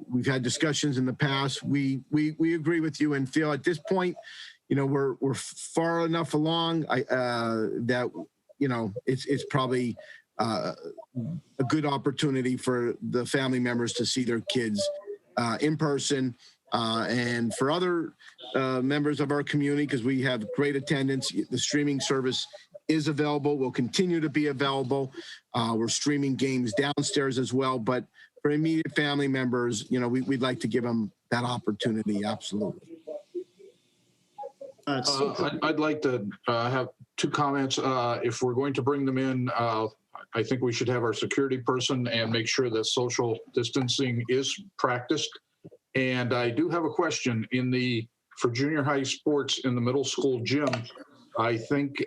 We've had discussions in the past. We agree with you and feel at this point, we're far enough along that it's probably a good opportunity for the family members to see their kids in person. And for other members of our community, because we have great attendance, the streaming service is available, will continue to be available. We're streaming games downstairs as well. But for immediate family members, we'd like to give them that opportunity. Absolutely. I'd like to have two comments. If we're going to bring them in, I think we should have our security person and make sure that social distancing is practiced. And I do have a question for junior high sports in the middle school gym. I think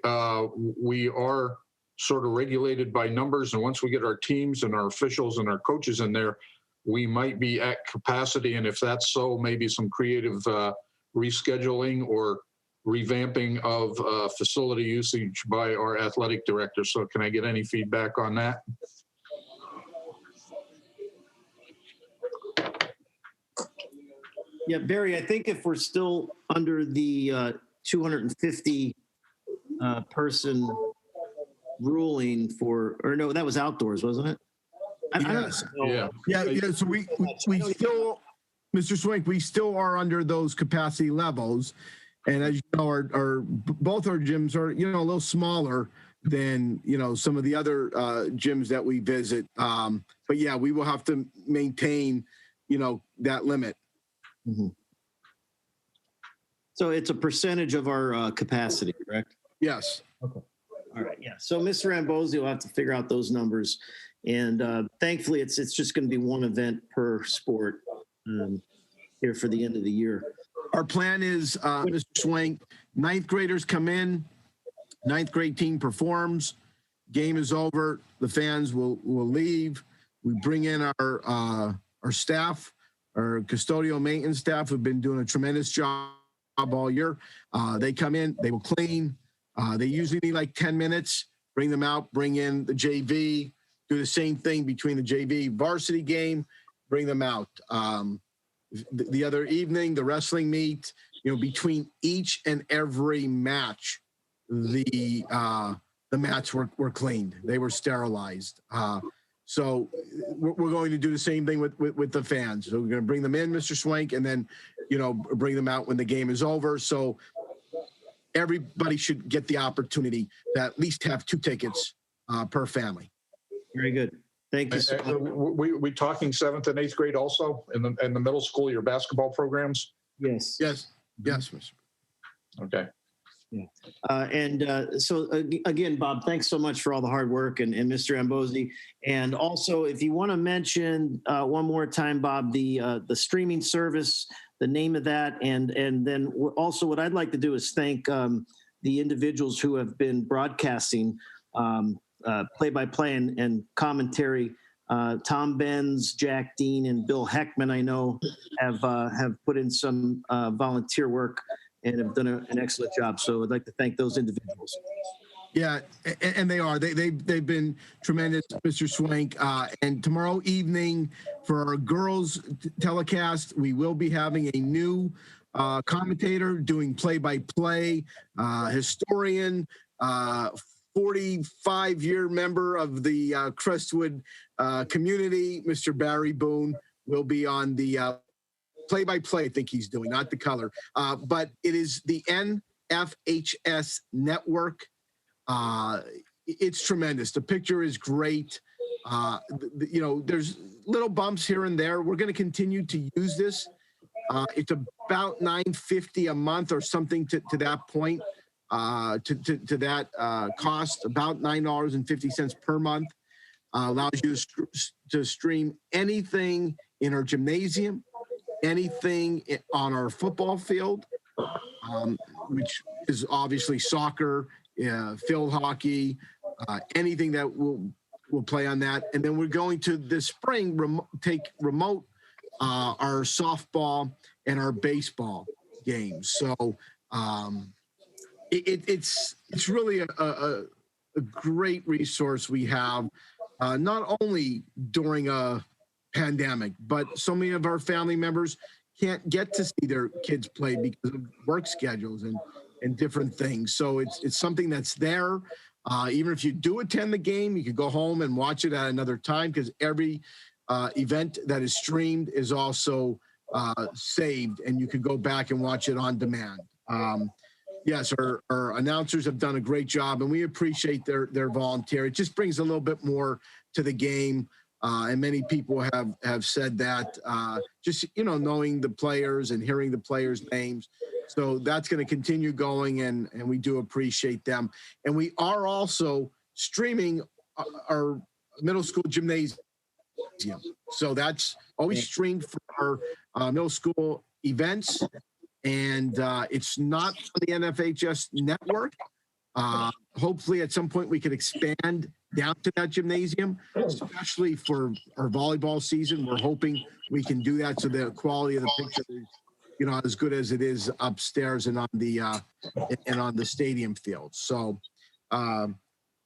we are sort of regulated by numbers. And once we get our teams and our officials and our coaches in there, we might be at capacity. And if that's so, maybe some creative rescheduling or revamping of facility usage by our athletic director. So can I get any feedback on that? Yeah, Barry, I think if we're still under the 250 person ruling no, that was outdoors, wasn't it? Yes. Yeah. So we still, Mr. Swink, we still are under those capacity levels. And as you know, both our gyms are, a little smaller than, some of the other gyms that we visit. But yeah, we will have to maintain, that limit. Mm-hmm. So it's a percentage of our capacity, correct? Yes. Okay. All right. Yeah. So Mr. Ambosi will have to figure out those numbers. And thankfully, it's just going to be one event per sport here for the end of the year. Our plan is, Mr. Swank, ninth graders come in, ninth grade team performs, game is over, the fans will leave. We bring in our staff, our custodial maintenance staff who've been doing a tremendous job all year. They come in, they will clean. They usually need like 10 minutes, bring them out, bring in the JV, do the same thing between the JV varsity game, bring them out. The other evening, the wrestling meet, between each and every match, the mats were cleaned. They were sterilized. So we're going to do the same thing with the fans. So we're going to bring them in, Mr. Swank, and then, bring them out when the game is over. So everybody should get the opportunity to at least have 2 tickets per family. Very good. Thank you. So we talking 7th and 8th grade also in the middle school, your basketball programs? Yes. Yes. Yes, Mr. Okay. Yeah. So again, Bob, thanks so much for all the hard work and Mr. Ambosi. And also, if you want to mention one more time, Bob, the streaming service, the name of that, and then also what I'd like to do is thank the individuals who have been broadcasting play-by-play and commentary. Tom Benz, Jack Dean, and Bill Heckman, I know, have put in some volunteer work and have done an excellent job. So I'd like to thank those individuals. Yeah, and they are. They've been tremendous, Mr. Swank. And tomorrow evening for our girls telecast, we will be having a new commentator doing play-by-play, historian, 45-year member of the Crestwood community, Mr. Barry Boone, will be on the play-by-play, I think he's doing, not the color. But it is the NFHS network. It's tremendous. The picture is great. There's little bumps here and there. We're going to continue to use this. It's about $9.50 a month or something to that point. To that cost, about $9.50 per month, allows you to stream anything in our gymnasium, anything on our football field, which is obviously soccer, field hockey, anything that will we'll play on that. And then we're going to this spring take remote our softball and our baseball games. So it's really a great resource we have, not only during a pandemic, but so many of our family members can't get to see their kids play because of work schedules and different things. So it's something that's there. Even if you do attend the game, you can go home and watch it at another time, because every event that is streamed is also saved, and you can go back and watch it on demand. Yes, our announcers have done a great job, and we appreciate their volunteer. It just brings a little bit more to the game. And many people have said that, just, knowing the players and hearing the players' names. So that's going to continue going, and we do appreciate them. And we are also streaming our middle school gymnasium. So that's always streamed for our middle school events. And it's not on the NFHS network. Hopefully at some point we could expand down to that gymnasium, especially for our volleyball season. We're hoping we can do that so the quality of the picture is, as good as it is upstairs and on the stadium field. So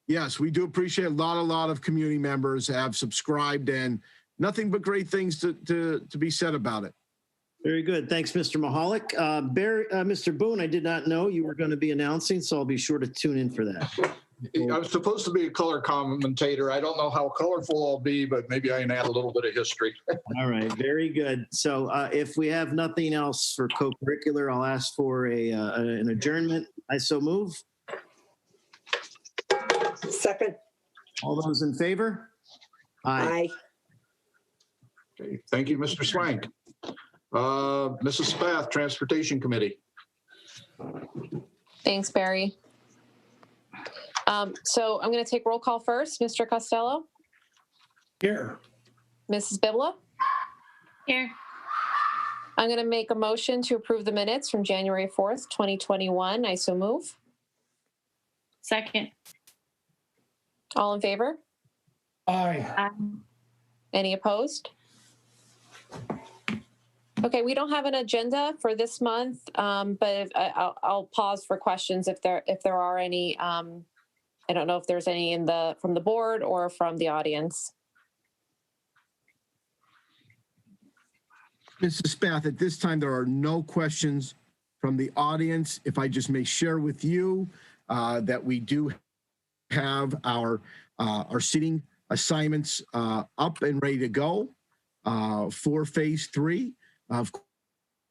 yes, we do appreciate a lot of community members have subscribed, and nothing but great things to be said about it. Very good. Thanks, Mr. Mahalik. Mr. Boone, I did not know you were going to be announcing, so I'll be sure to tune in for that. I was supposed to be a color commentator. I don't know how colorful I'll be, but maybe I can add a little bit of history. All right. Very good. So if we have nothing else for co-curricular, I'll ask for an adjournment. I so move. Second. All those in favor? Aye. Okay. Thank you, Mr. Swank. Mrs. Spath, Transportation Committee. Thanks, Barry. So I'm going to take roll call first. Mr. Costello? Here. Mrs. Bibla? Here. I'm going to make a motion to approve the minutes from January 4th, 2021. I so move. Second. All in favor? Aye. Any opposed? Okay, we don't have an agenda for this month, but I'll pause for questions if there are any. I don't know if there's any from the board or from the audience. Mrs. Spath, at this time, there are no questions from the audience. If I just may share with you that we do have our seating assignments up and ready to go for phase 3. Of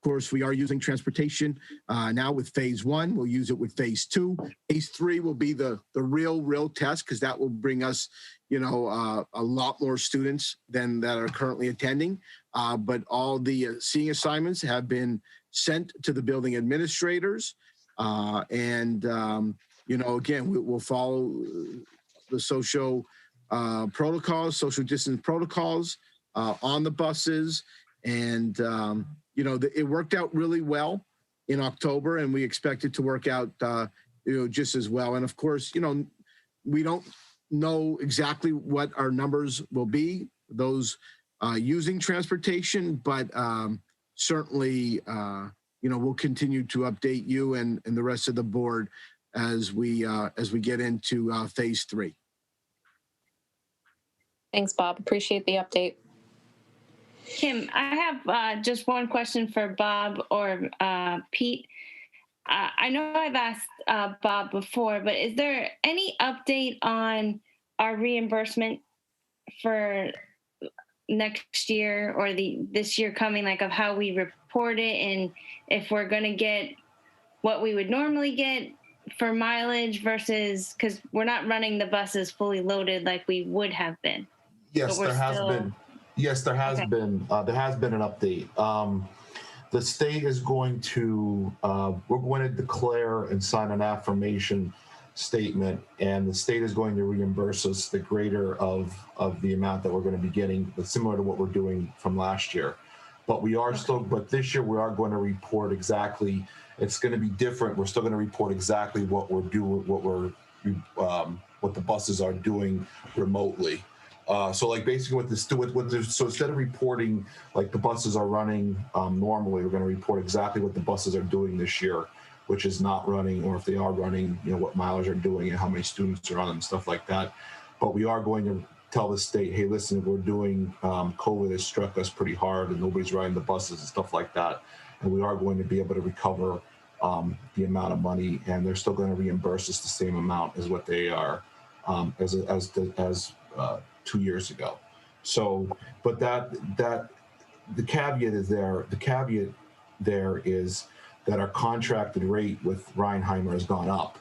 course, we are using transportation now with phase 1. We'll use it with phase 2. Phase 3 will be the real test, because that will bring us, a lot more students than that are currently attending. But all the seating assignments have been sent to the building administrators. Again, we'll follow the social distance protocols on the buses. And, it worked out really well in October, and we expect it to work out, just as well. And of course, we don't know exactly what our numbers will be, those using transportation, but certainly, we'll continue to update you and the rest of the board as we get into phase 3. Thanks, Bob. Appreciate the update. Kim, I have just one question for Bob or Pete. I know I've asked Bob before, but is there any update on our reimbursement for next year or this year coming, like of how we report it, and if we're going to get what we would normally get for mileage versus, because we're not running the buses fully loaded like we would have been? Yes, there has been. Yes, there has been. There has been an update. The state is going to, we're going to declare and sign an affirmation statement, and the state is going to reimburse us the greater of the amount that we're going to be getting, similar to what we're doing from last year. But we are still, but this year we are going to report exactly, it's going to be different. We're still going to report exactly what we're doing, what we're what the buses are doing remotely. So like basically so instead of reporting like the buses are running normally, we're going to report exactly what the buses are doing this year, which is not running, or if they are running, what mileage are doing and how many students are on them and stuff like that. But we are going to tell the state, hey, listen, we're doing COVID has struck us pretty hard and nobody's riding the buses and stuff like that. And we are going to be able to recover the amount of money, and they're still going to reimburse us the same amount as what they are as 2 years ago. So, but the caveat is there. The caveat there is that our contracted rate with Reinheimer has gone up.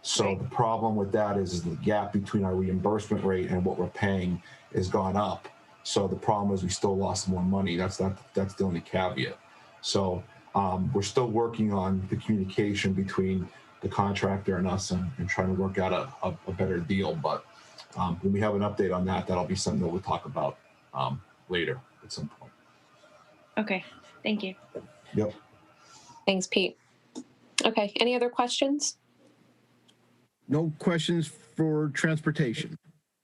So the problem with that is the gap between our reimbursement rate and what we're paying has gone up. So the problem is we still lost more money. That's the only caveat. So we're still working on the communication between the contractor and us and trying to work out a better deal. But when we have an update on that, that'll be something that we'll talk about later at some point. Okay, thank you. Yep. Thanks, Pete. Okay, any other questions? No questions for transportation.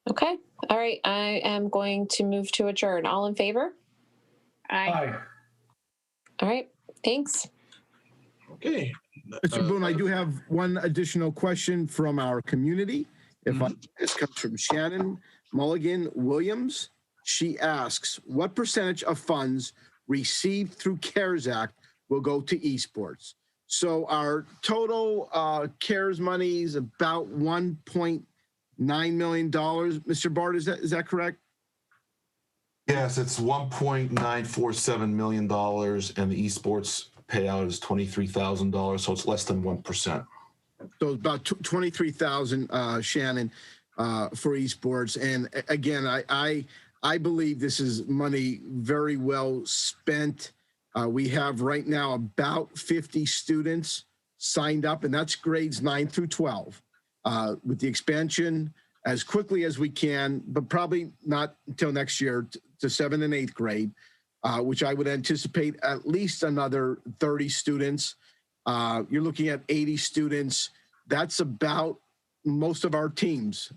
Okay, all right, I am going to move to adjourn. All in favor? Aye. All right, thanks. Okay. Mr. Boone, I do have one additional question from our community. This comes from Shannon Mulligan Williams. She asks, what percentage of funds received through CARES Act will go to esports? So our total CARES money is about $1.9 million. Mr. Bard, is that correct? Yes, it's $1.947 million, and the esports payout is $23,000, so it's less than 1%. So it's about 23,000, Shannon, for esports. And again, I believe this is money very well spent. We have right now about 50 students signed up, and that's grades 9 through 12. With the expansion as quickly as we can, but probably not until next year to 7th and 8th grade, which I would anticipate at least another 30 students. You're looking at 80 students. That's about most of our teams.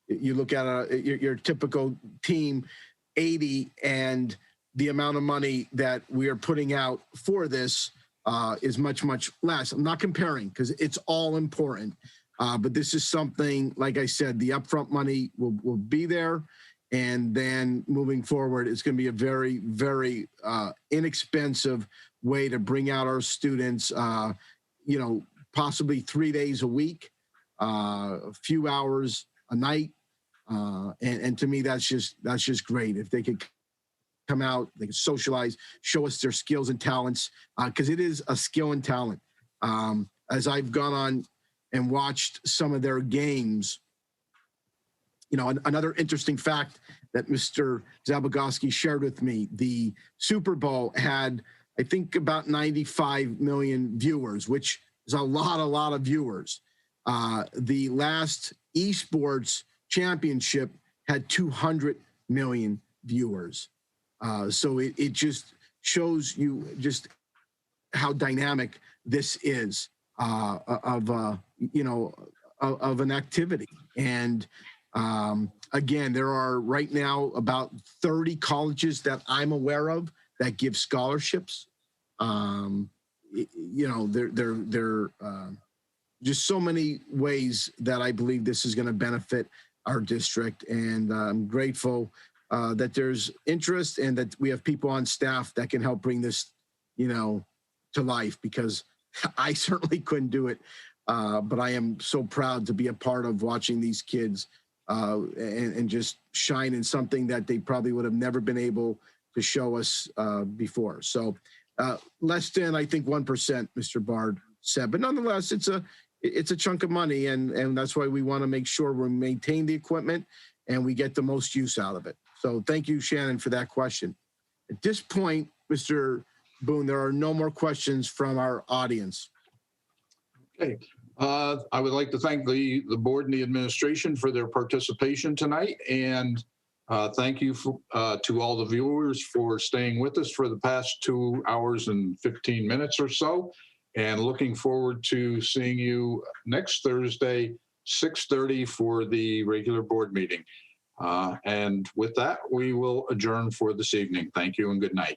You look at your typical team, 80, and the amount of money that we are putting out for this is much, much less. I'm not comparing because it's all important. But this is something, like I said, the upfront money will be there. And then moving forward, it's going to be a very, very inexpensive way to bring out our students, possibly 3 days a week, a few hours a night. And to me, that's just great. If they could come out, they can socialize, show us their skills and talents, because it is a skill and talent. As I've gone on and watched some of their games, another interesting fact that Mr. Zabogoski shared with me, the Super Bowl had, I think, about 95 million viewers, which is a lot of viewers. The last esports championship had 200 million viewers. So it just shows you just how dynamic this is of an activity. And again, there are right now about 30 colleges that I'm aware of that give scholarships. There just so many ways that I believe this is going to benefit our district. And I'm grateful that there's interest and that we have people on staff that can help bring this, to life, because I certainly couldn't do it. But I am so proud to be a part of watching these kids and just shine in something that they probably would have never been able to show us before. So less than, I think, 1%, Mr. Bard said, but nonetheless, it's a chunk of money, and that's why we want to make sure we maintain the equipment and we get the most use out of it. So thank you, Shannon, for that question. At this point, Mr. Boone, there are no more questions from our audience. Okay. I would like to thank the board and the administration for their participation tonight, and thank you to all the viewers for staying with us for the past 2 hours and 15 minutes or so, and looking forward to seeing you next Thursday, 6:30 for the regular board meeting. And with that, we will adjourn for this evening. Thank you and good night.